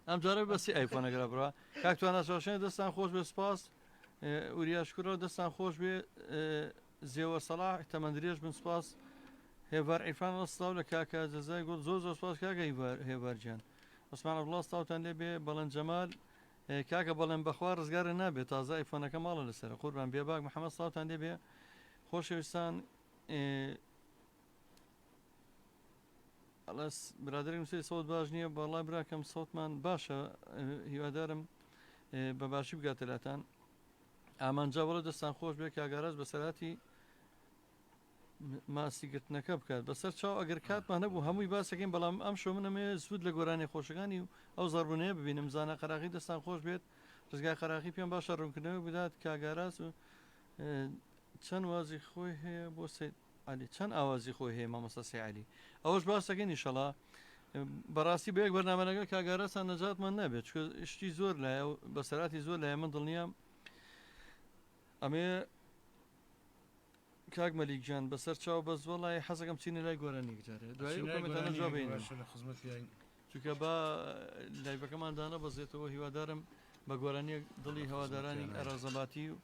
ئەم جارە بەسی ئایفۆنەگرا بڕە کاک توانە چاوشێن دەستان خۆش بێ سپاس وریاشکرەوە دەستان خۆش بێ زێوە سەلاح تەمەندرێژ بن سپاس هێوار عیرفان ئەستاو لە کاکە جەزای گوڵ زۆر سپاس کاکە هێوارجیان عوسمان عەبدوڵڵا ئەستاوتان لێ بێ بەڵێن جەمال کاکە بەڵێن بەخوا ڕزگارە نابێت تازە ئایفۆنەکە ماڵە لەسەر قوربان بێباک محەممەد ئەستاوتان لێ بێ خۆشەویستان برادرم سێ سەوت باش نییە بەڵای براکەم سەوتمان باشە هیوادارم بە باشی بگاتەلاتان ئامانجاوەڵە دەستان خۆش بێ کاگاراز بەسەراتی ماسیگرتنەکە بکات بەسەر چاو ئەگەر کاتمان هەبوو هەمووی باسەکەین بەڵام ئەم شو منەمێ زود لە گۆرانی خۆشەکانی و ئەو زەربوونەیە ببینم زانە قەراقی دەستان خۆش بێت ڕزگای قەراقی پێم باشە ڕوونکردنەوە بدات کاگاراز و چەند وازی خۆی هەیە بۆ سید علی چەند ئاوازی خۆی هەیە مامۆستا سید علی ئەوەش باسەکەین ئینشەڵا بەڕاستی بە یەک بەرنامەکە کاگاراسان نەجاتمان نەبێت چکە شتی زۆر لایە و بەسەراتی زۆر لایە من دڵنیام ئەمێ کاک مەلیکجان بەسەر چاو بەس وەڵای حەزەکەم چینە لای گۆرانی جارێ دوای کۆمنتانە جواب بین چونکە با لایڤەکەمان دانا بەزێتەوە هیوادارم بە گۆرانی دڵی هەوادارانی ئەرازەباتی و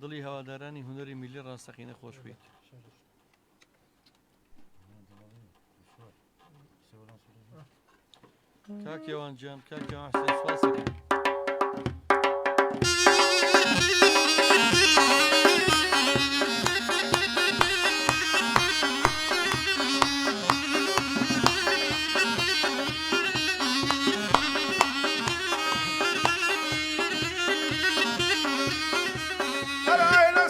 دڵی هەوادارانی هونەری میلی ڕاستەقینە خۆش بیت کاکێوان گیان کاکێوان حسێن سوپاسەکەم ترى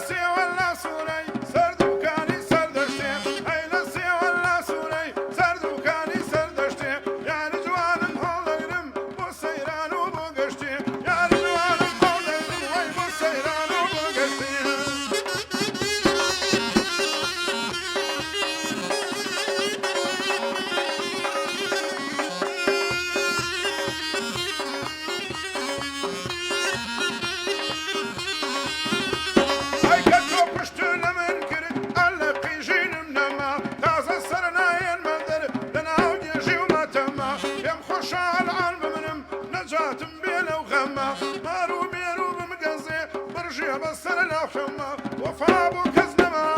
دنيا بسر الأخشمة وفا أبو كزنما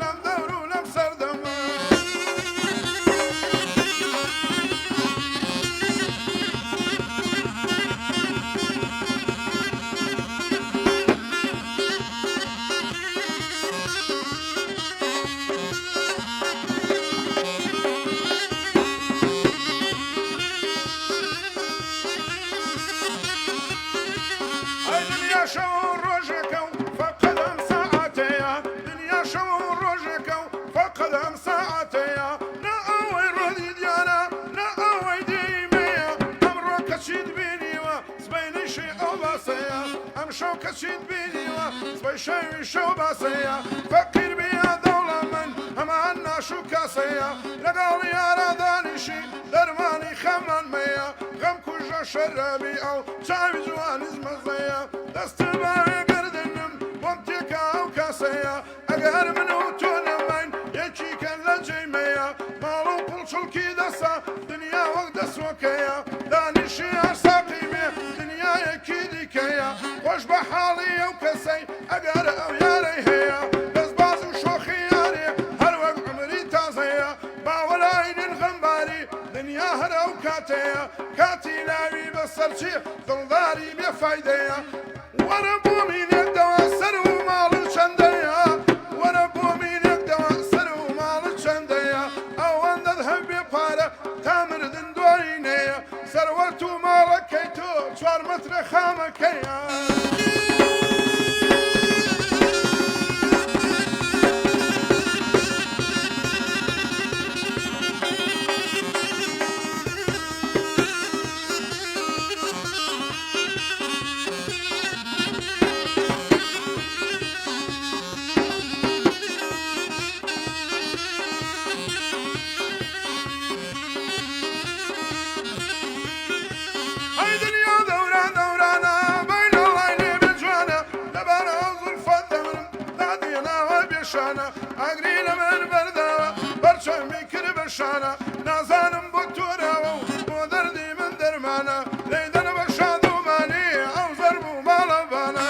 لم دورو لم سردما أي دنيا شو رجكو فقد أم ساعتيا دنيا شو رجكو فقد أم ساعتيا لا أوي ردي ديانا لا أوي ديميا أمرك تشيد بيني وسبيني شيء أو باسيا أم شو كتشيد بيني وسبي شيء شو باسيا فكر بيا دولة من أما عنا شو كاسيا لقال يا راداني شي درماني خمان ميا غم كوجا شرابي أو شاوي جوان زمزيا دست باوي قردنم ومتيكا أو كاسيا أقهر منو تونمين يكي كان لجيميا مالو بلشل كي دسا دنيا وقت سوكيا داني شي أرساقي بيه دنيا يكي ديكيا خوش بحالي أو كسي أقهر أو ياري هيا بس بازو شوخي ياري هر وقت عمري تازيا باولاين الغنباري دنيا هر أو كاتيا كاتي لاوي بسرشي دلداري بفايديا وربو مين يقدوا سرو مال الشنديا وربو مين يقدوا سرو مال الشنديا أو أن نذهب ببارة تامر دندورينيا سروتو مالك كيتو شوار متر خامكيا هاي دنيا دوران دورانا بين الله بجوانا لبانا ظلف الدمر نادينا وبيشانا أقرينا من بردا برشا ميكر بشانا نازانم بطورا ودردي من درمانا ليدن بشادو ماني أو زربو مالبانا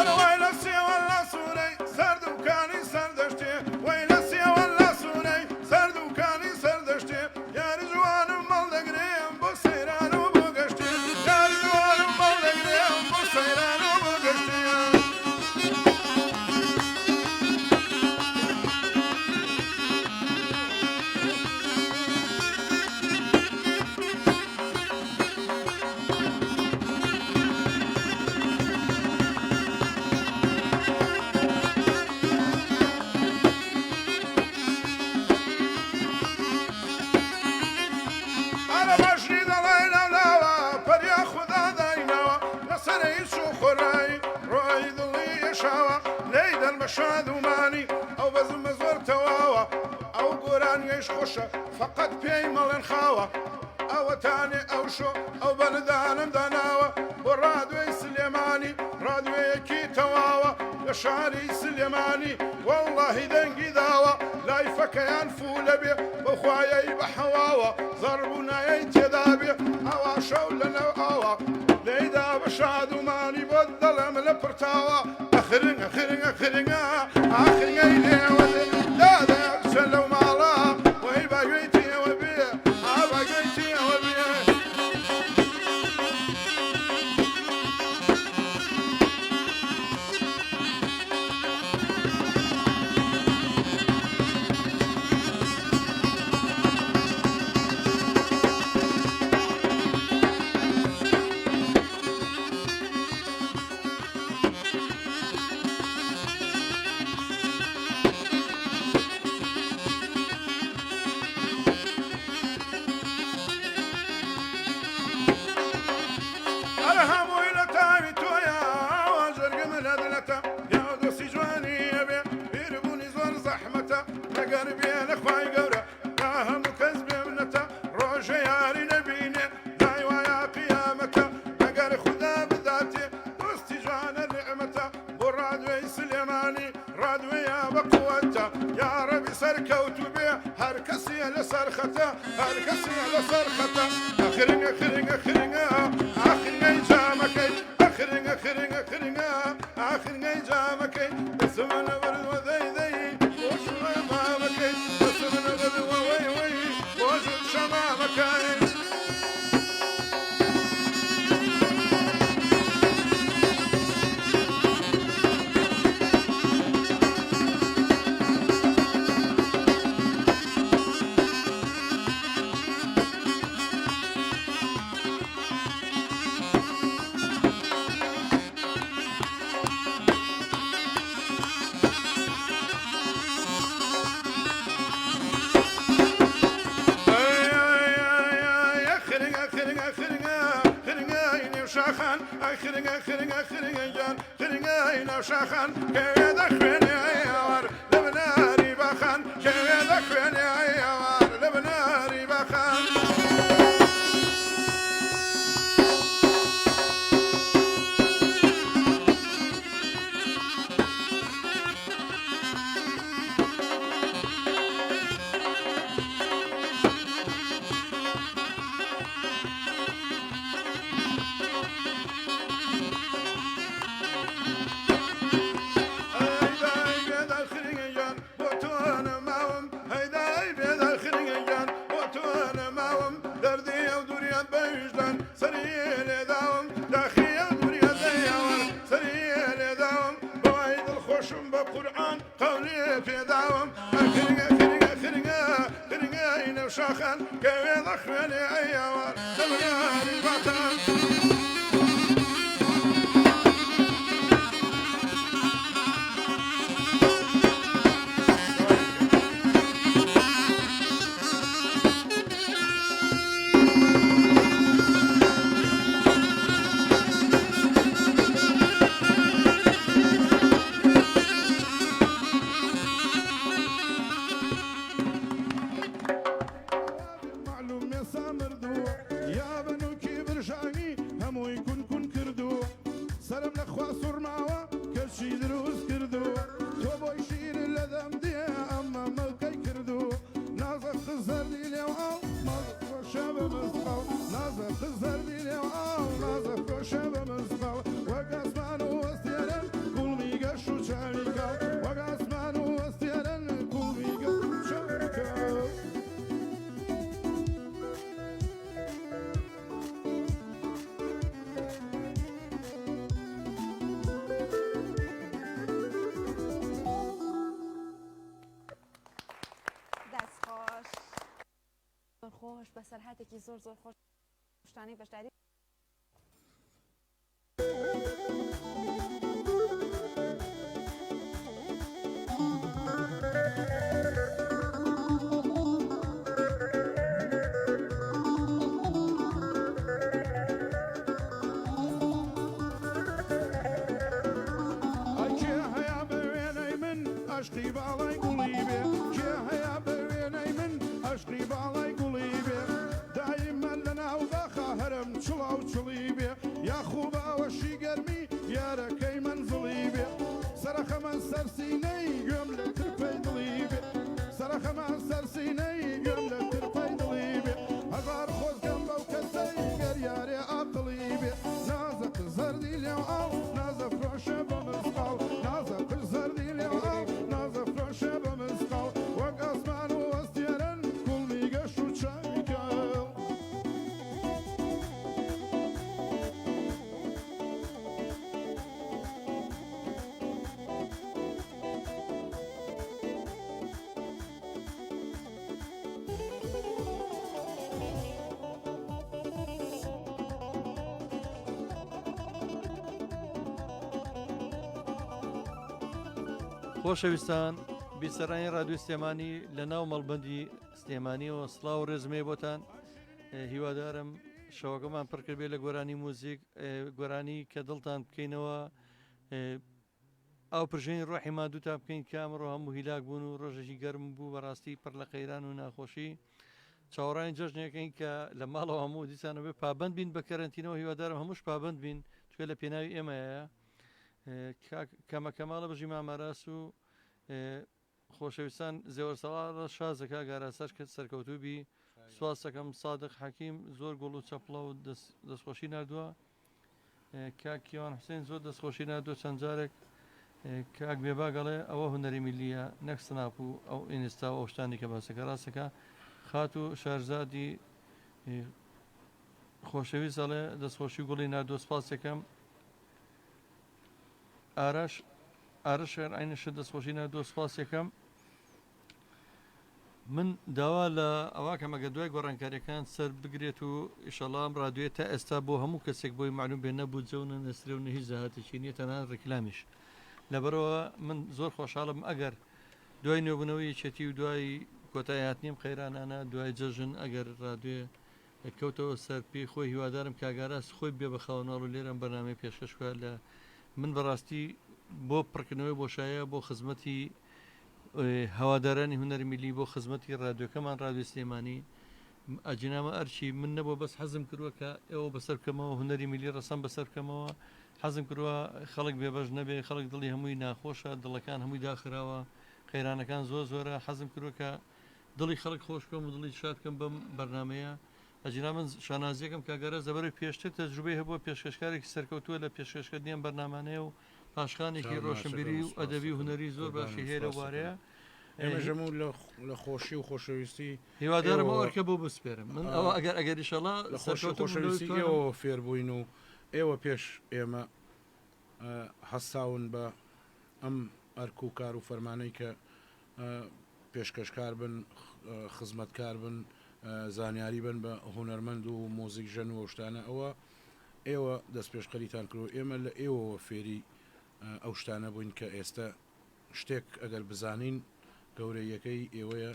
أنا ويلسي ولا سوري سردو كاني سردشتي ويلسي ولا سوري سردو كاني سردشتي يا رجوان مالدقريم بصيران وبقشتي يا رجوان مالدقريم بصيران وبقشتي أنا بشري دليل لاوا بريا خدا دايناوا نصري شو خراي روي ذلي يشاوا ليدا المشاد وماني أو بزم زور تواوا أو قران يش خشة فقط بي مالن خاوا أو تاني أو شو أو بلدان دناوا ورادوي سليماني رادوي كي تواوا يشاري سليماني والله دنقي داوا لا يفكيان فول بي بخوايا بحواوا ضربنا يتدابي أوا شولنا أوا ليدا بشاد وماني بدل من البرتاوا أخرن أخرن أخرن أخرن إلي ودن لا لا سلو مالا ويبا قيتي وبي أبا قيتي وبي بۆی سلێمانی ڕادوێە بە قووەتە یا ڕەبی سەرکەوتو بێ هەر کەسیە لەسەر خەتە هەر کەسیە لەسەر خەتە ئەخرنگە خرنگە خرنگە ئاخرنگەی جامەکەی ئەخرنگە خرنگە خرنگە ئاخرنگەی جامەکەی دەسمەنە بردوە دەی بۆشوە مامەکەی دەسمەنە بردوە وەی بۆژت شەمامەکەی شاخان كذا خويني عيار لبناري بخان كذا خويني عيار لبناري بخان شاخان كذا خويني عيار لبناري بخان خوش بەسەر هاتێکی زۆر خۆش شتانی بەشداری ئەکێ هەیە بە وێنەی من عەشقی باڵای گوڵی بێ کێ هەیە بە وێنەی من عەشقی باڵای گوڵی بێ دایمەن لە ناو باخە هەرم چڵاو چڵی بێ یاخوو باوەشی گەرمی یارەکەی منزڵی بێ سەرەخەمە سەرسینەی گوێم لە ترپەی دڵی بێ سەرەخەمە سەرسینەی گوێم لە ترپەی دڵی بێ هەزار خۆزگەم بەو کەسەی گەر یارێ عاقڵی بێ نازە زەردی لێو ئاو نازە فرۆشە بە مزقاو نازە زەردی لێو ئاو نازە فرۆشە بە مزقاو وەک ئاسمان و وەستێرن کوڵمی گەشت و چاویکەڵ خۆشەویستان بیسەرانی ڕادیۆ سلێمانی لە ناو مەڵبەندی سلێمانیەوە سڵاو و ڕێزمێ بۆتان هیوادارم شەوەکەمان پڕکرد بێ لە گۆرانی موزیک گۆرانی کە دڵتان بکەینەوە ئەو پرژێنی ڕۆحی مادووتا بکەین کە ئەمڕۆ هەموو هیلاک بوون و ڕۆژێکی گەرم بوو بەڕاستی پڕ لە قەیران و ناخۆشی چاوەڕانی جەژنەکەین کە لە ماڵەوە هەموو دیسانە بێ پابند بین بە کەرنتینەوە هیوادارم هەمووش پابند بین چکە لە پێناوی ئێمەیە کەمە کەماڵە بژی مامەراس و خۆشەویستان زێوەرسەڵا شازەکە گاراسەر کرد سەرکەوتوبی سواز دەکەم سادق حەکیم زۆر گوڵ و چەپڵە و دەستخۆشی نردووە کاک کیوان حوسێن زۆر دەستخۆشی نردووە چەند جارێک کاک بێباگەڵێ ئەوە هونەری میلیە نەک سناپ و ئەو ئینستا و ئەو شتانی کە باسەکە ڕاستەکە خات و شارزادی خۆشەویست دەڵێ دەستخۆشی گوڵی نردووە سپاس دەکەم ئارەش عینشە دەستخۆشی نردووە سپاس دەکەم من داوا لە ئەوە کەمەگە دوای گۆڕانکاریەکان سەر بگرێت و ئیشەڵام ڕادوێت تا ئێستا بۆ هەموو کەسێک بۆی معلوم بێ نەبوو جەونە نەسرە و هیچ زەهاتێکی نیە تەنان ڕێکلامیش لەبەرەوە من زۆر خۆشحاڵم ئەگەر دوای نێبوونەوەی یەکێتی و دوای کۆتای هاتنیم خەیرانانە دوای جەژن ئەگەر ڕادوێ کەوتەوە سەر پێی خۆی هیوادارم کاگاراس خۆی بێ بە خاوەناڵ و لێرەم بەنامەی پێشکەشکە لە من بەڕاستی بۆ پڕکردنەوەی بۆشایە بۆ خزمەتی هەوادارانی هونەری میلی بۆ خزمەتی ڕادیۆکەمان ڕادیۆ سلێمانی ئەجنامە ئەرچی من نەبوو بەس حەزم کردووە کە ئێوە بەسەر بکەمەوە هونەری میلی ڕەسەم بەسەر بکەمەوە حەزم کردووە خەڵک بێبەش نەبێ خەڵک دڵی هەمووی ناخۆشە دڵەکان هەمووی داخراوە خەیرانەکان زۆر زۆرە حەزم کردووە کە دڵی خەڵک خۆشکەم و دڵی شاد بکەم بەم بەرنمەیە ئەجنا من شانازیەکەم کاگەرە زەبەری پێشتر تەجروبەی هەبووە پێشکەشکارێکی سەرکەوتووە لە پێشکەشکردنیان بەرنامانەیە و پاشخانێکی ڕۆشنبیری و ئەدەبی و هونەری زۆر باشی هەیە لەو بارەیە ئێمەژەمو لە خۆشی و خۆشەویستی هیوادارم ئەوەرکە بۆ بسپێرم من ئەوە ئەگەر ئیشەڵا لە خۆشەویستی ئێوە فێر بووین و ئێوە پێش ئێمە هەستاون بە ئەم ئەرک و کار و فەرمانەی کە پێشکەشکار بن خزمەتکار بن زانیاری بن بە هونەرمەند و مۆزیک ژەن و شتانە ئەوە ئێوە دەست پێشقەریتان کرد و ئێمە لە ئێوەوە فێری ئەو شتانە بووین کە ئێستا شتێک ئەگەر بزانین گەورەیەکەی ئێوەیە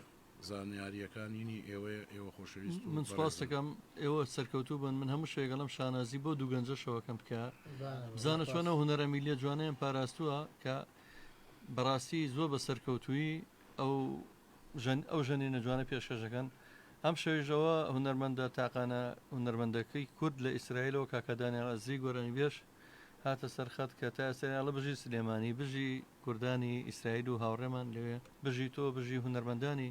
زانیاریەکانینی ئێوە خۆشەویست من سپاس دەکەم ئێوە سەرکەوتوو بن من هەموو شێگەڵم شانازی بۆ دوو گەنجەشەوەکەم بکە بزانە چۆنە هونەرە میلیە جوانەیان پاراستووە کە بەڕاستی زۆر بە سەرکەوتووی ئەو ژەنینە جوانە پێشکەشەکەن ئەم شەویژەوە هونەرمەندە تاقانە هونەرمەندەکەی کورد لە ئیسرائیلەوە کاکەدانیان ئەزری گۆرانی بێش هاتە سەرخەت کە تا ئێستاڵە بژی سلێمانی بژی کوردانی ئیسرائیل و هاوڕێمان لەوێ بژی تۆ بژی هونەرمەندانی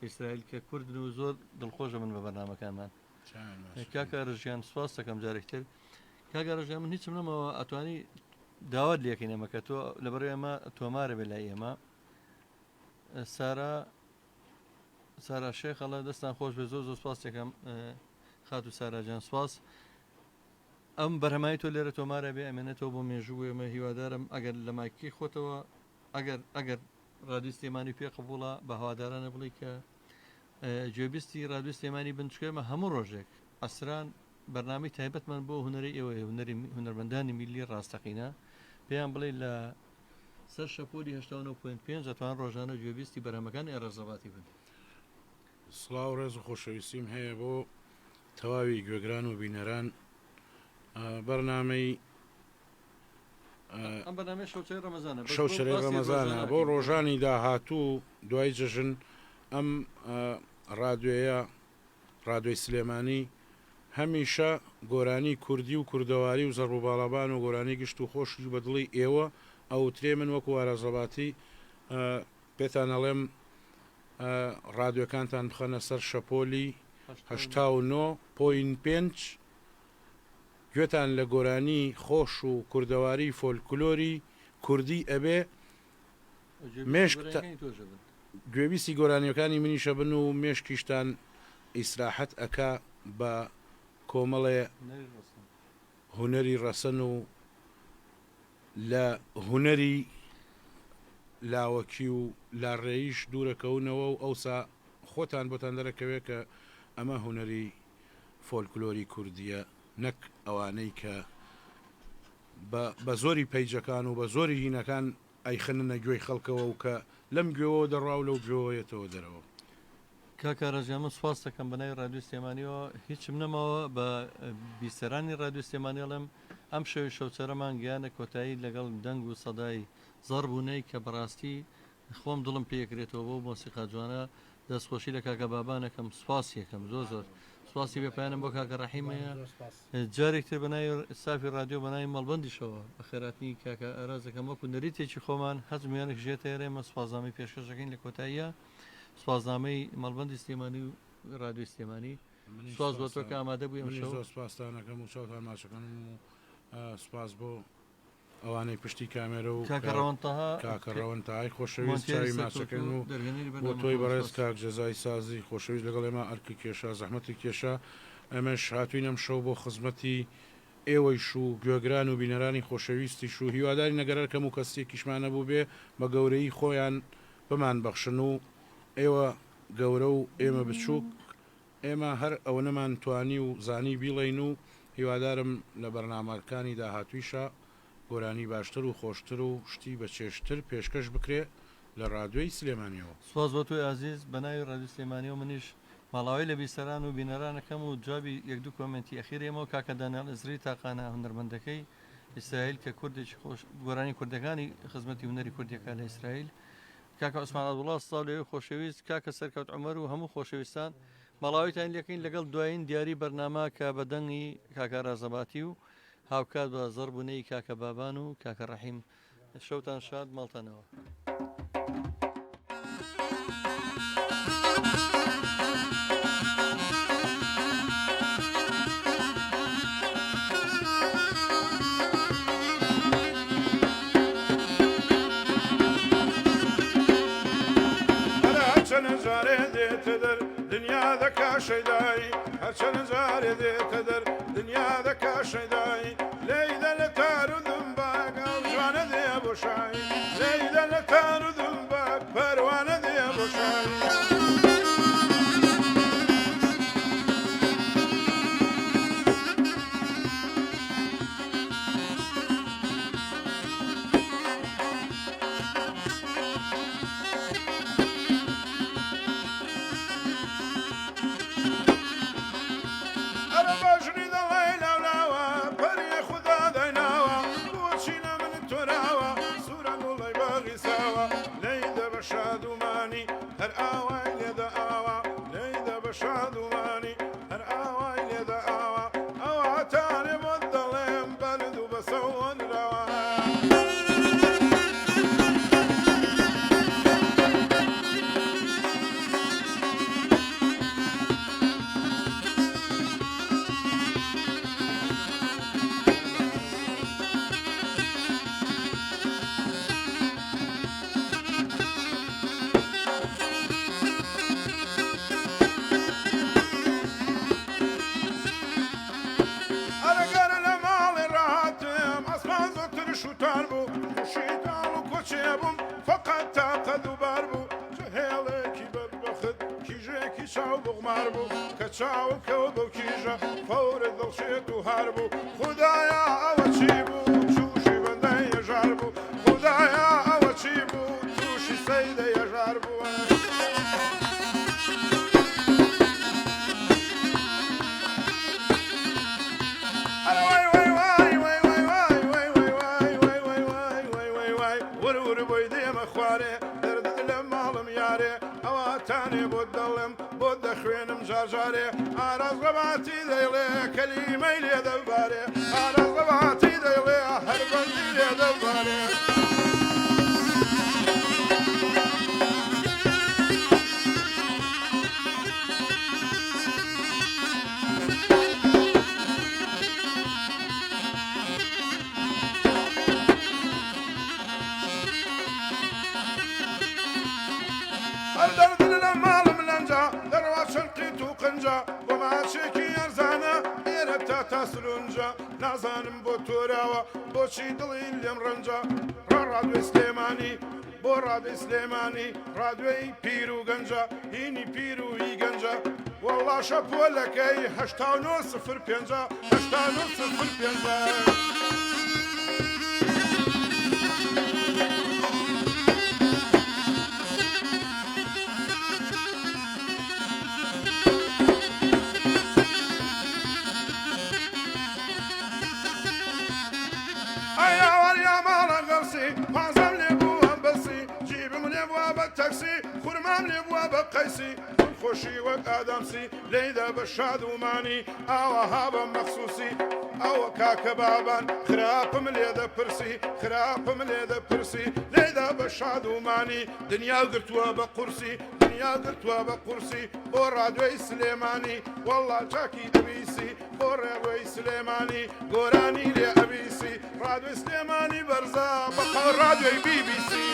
ئیسرائیل کە کوردن و زۆر دڵخۆشە من بە بەرنامەکانمان کاکە ڕژیان سواس دەکەم جارێکتر کاگە ڕژیان من هیچم نەمەوە ئەتوانی داوات لەکەین ئەمە کە تۆ لەبەر ئێمە تۆمارە بێ لای ئێمە سارا شێخەڵە دەستان خۆش بێ زۆر زۆر سپاس دەکەم خات و ساراجان سواس ئەم بەرهەمایی تۆ لێرە تۆمارە بێ ئەمێنێتەوە بۆ مێژوو ئێمە هیوادارم ئەگەر لە مایکی خۆتەوە ئەگەر ڕادیو سلێمانی پێ قبوڵە بە هەوادارانە بڵی کە گوێبیستی ڕادیو سلێمانی بنچکێمە هەموو ڕۆژێک ئەسران بەرنامەی تایبەتمان بۆ هونەری ئێوە هونەرمەندانی میلی ڕاستەقینە پێیان بڵێ لە سەر شەپۆلی 89.5 ئەتوان ڕۆژانە گوێبیستی بەرهەمەکان ئێڕەزەباتی بن سڵاو ڕێز و خۆشەویستیم هەیە بۆ تەواوی گوێگران و بینەران بەرنامەی شەوچەرەی ڕەمەزانە بۆ ڕۆژانی داهاتوو دوای جەژن ئەم ڕادیۆی سلێمانی هەمیشە گۆرانی کوردی و کوردەواری و زەڕ و باڵابان و گۆرانی گشت و خۆشی بەدڵی ئێوە ئەوترێ من وەکو وارەزەباتی پێتان ئەڵێم ڕادیۆکانتان بخەنە سەر شەپۆلی 89.5 گوێتان لە گۆرانی خۆش و کوردەواری فۆلکلۆری کوردی ئەبێ گوێبیستی گۆرانیەکانی منیشە بن و مێشکیشتان ئیسراحەت ئەکا بە کۆمەڵێ هونەری ڕەسەن و لە هونەری لاوەکی و لاڕێیش دوورەکەونەوە و ئەوسا خۆتان بۆتان دەرەکەوێت کە ئەمە هونەری فۆلکلۆری کوردیە نەک ئەوانەی کە بە زۆری پەیجەکان و بە زۆری هینەکان ئەیخننە گوێی خەڵکەوە و کە لەم گوێەوە دەڕاو لەو گوێوەیەتەوە دەرەوە کاکارەژیان من سپاس دەکەم بەنای ڕادیو سلێمانیەوە هیچم نەماوە بە بیسەرانی ڕادیو سلێمانیەڵم ئەم شەوی شەوچەرەمان گیانە کۆتایی لەگەڵ دەنگ و سەدای زەڕبوونەی کە بەڕاستی خۆم دڵم پێکرێتەوە بۆ مۆسیقا جوانە دەستخۆشی لە کاکە بابانەکەم سپاس یەکەم زۆر زۆر سواسی بێپیانم بۆ کاکە ڕەحیمەیە جارێکتر بەناوی سافی رادیۆ بەناوی مەڵبەندیشەوە بە خێراتنی کاکە ئەرازەکەم وەکو نەریتێکی خۆمان حەزمیانە ژێتە ئێرێمە سوپاسنامەی پێشکەشەکەین لە کۆتاییە سوپاسنامەی مەڵبەندی سلێمانی و رادیۆی سلێمانی سواز بۆ تۆ کە ئامادە بووی ئەمشەو سوپاسدانەکەم و چاوتان ماچەکەم و سوپاس بۆ ئەوانەی پشتی کامێرە و کاکەڕەوەنتەهای خۆشەویست چاوی ماچەکەن و بۆ تۆی بەڕێز کاک جەزای سازی خۆشەویست لەگەڵ ئێمە ئەرکی کێشا زەحمەتی کێشا ئەمەش هاتوینەم شەو بۆ خزمەتی ئێوەیش و گوێگران و بینەرانی خۆشەویستیش و هیواداری نەگەرەکەم و کەسێکیشمانە بوو بێ بە گەورەی خۆیان بمان بەخشن و ئێوە گەورە و ئێمە بچووک ئێمە هەر ئەوە نەمان توانی و زانی بیڵین و هیوادارم لە بەرنامەکانی داهاتویشە گۆرانی باشتر و خۆشتر و شتی بە چێشتر پێشکەش بکرێ لە ڕادیۆی سلێمانیەوە سواز بۆ توی عزیز بەناوی ڕادیۆ سلێمانیەوە منیش ماڵاوی لە بیسەران و بینەرانەکەم و جوابی یەک دوو کۆمنتی ئەخیرێمەوە کاکە دانیال ئەزری تاقانە هونەرمەندەکەی ئیسرائیل کە کوردێکی خۆش گۆرانی کوردەکانی خزمەتی هونەری کوردیەکە لە ئیسرائیل کاکە عوسمان عەبدوڵڵا ساڵ لەوێ خۆشەویست کاکە سەرکەوت عومەر و هەموو خۆشەویستان ماڵاویتان لەکەین لەگەڵ دوایین دیاری بەرنامە کە بەدەنگی کاکە رازەباتی و هاوکات بە زەڕبوونەی کاکە بابان و کاکە ڕەحیم شەوتان شاد ماڵتانەوە. دنیا دەکا شەیدایی هەرچەند جارێ دێتە دەر دنیا دەکا شەیدایی لێیدە لە تار و دمباک ئەو جوانە دێ بۆ شایی لێیدە لە تار و دمباک پەروانە دێ بۆ شایی چاوکەوە بەو کیژە فەورە دڵشێت و هار بوو خوددایە ئەوە چی بوو تووشی بەندەی هێژار بوو خوددایە ئەوە چی بوو تووشی سەیدە هێژار بووە ور بۆی دێمە خوارێ دەردت لە ماڵم یارێ ئەواتانێ بۆ دەڵێم بۆ دەخوێنم جارجارێ ئاراز ڕەباتی دەیڵێ کەلیمەی لێ دەبارێ ئاراز ڕەباتی دەیڵێ هەر بەندی لێ دەبارێ بۆ ماچێکی ئەرزانە ئێرە تا سلونجە نازانم بۆ تۆراوە بۆچی دڵی لێم ڕەنجە ڕادیۆی سلێمانی بۆ ڕادیۆی سلێمانی ڕادیۆی پیر و گەنجە هینی پیر و هی گەنجە وەڵاشە پۆلەکەی 8905 پازم لێ بووە بەسی جیبم لێ بووە بە تەکسی خورمام لێ بووە بە قەیسی خۆشی وەک ئادەمسی لێدا بە شادومانی ئاوە هابە مەخسووسی ئەوە کاکە بابان خراپم لێ دەپرسی خراپم لێ دەپرسی لێدا بە شادومانی دنیا گرتووە بە قورسی دنیا گرتووە بە قورسی بۆ ڕادوێی سلێمانی وەڵا چاکی دەبیسی بۆ ڕێوەی سلێمانی گۆرانی لێ ئەبیسی ڕادوێی سلێمانی بەرزا بەقە ڕادوێی بیبیسی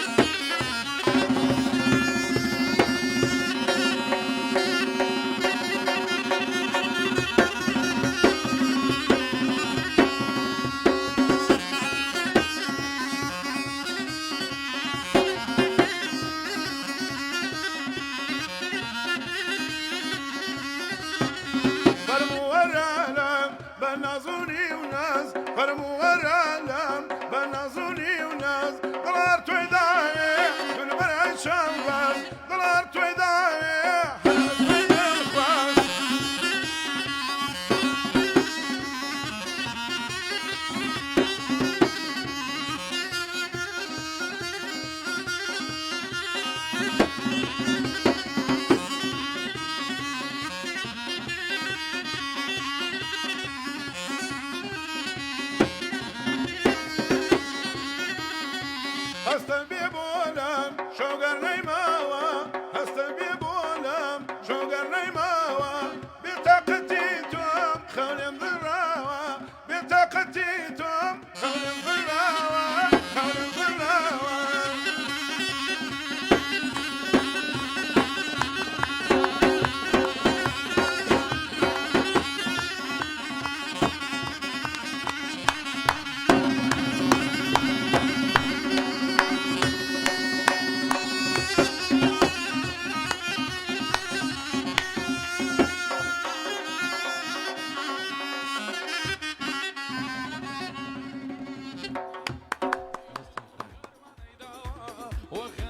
وخ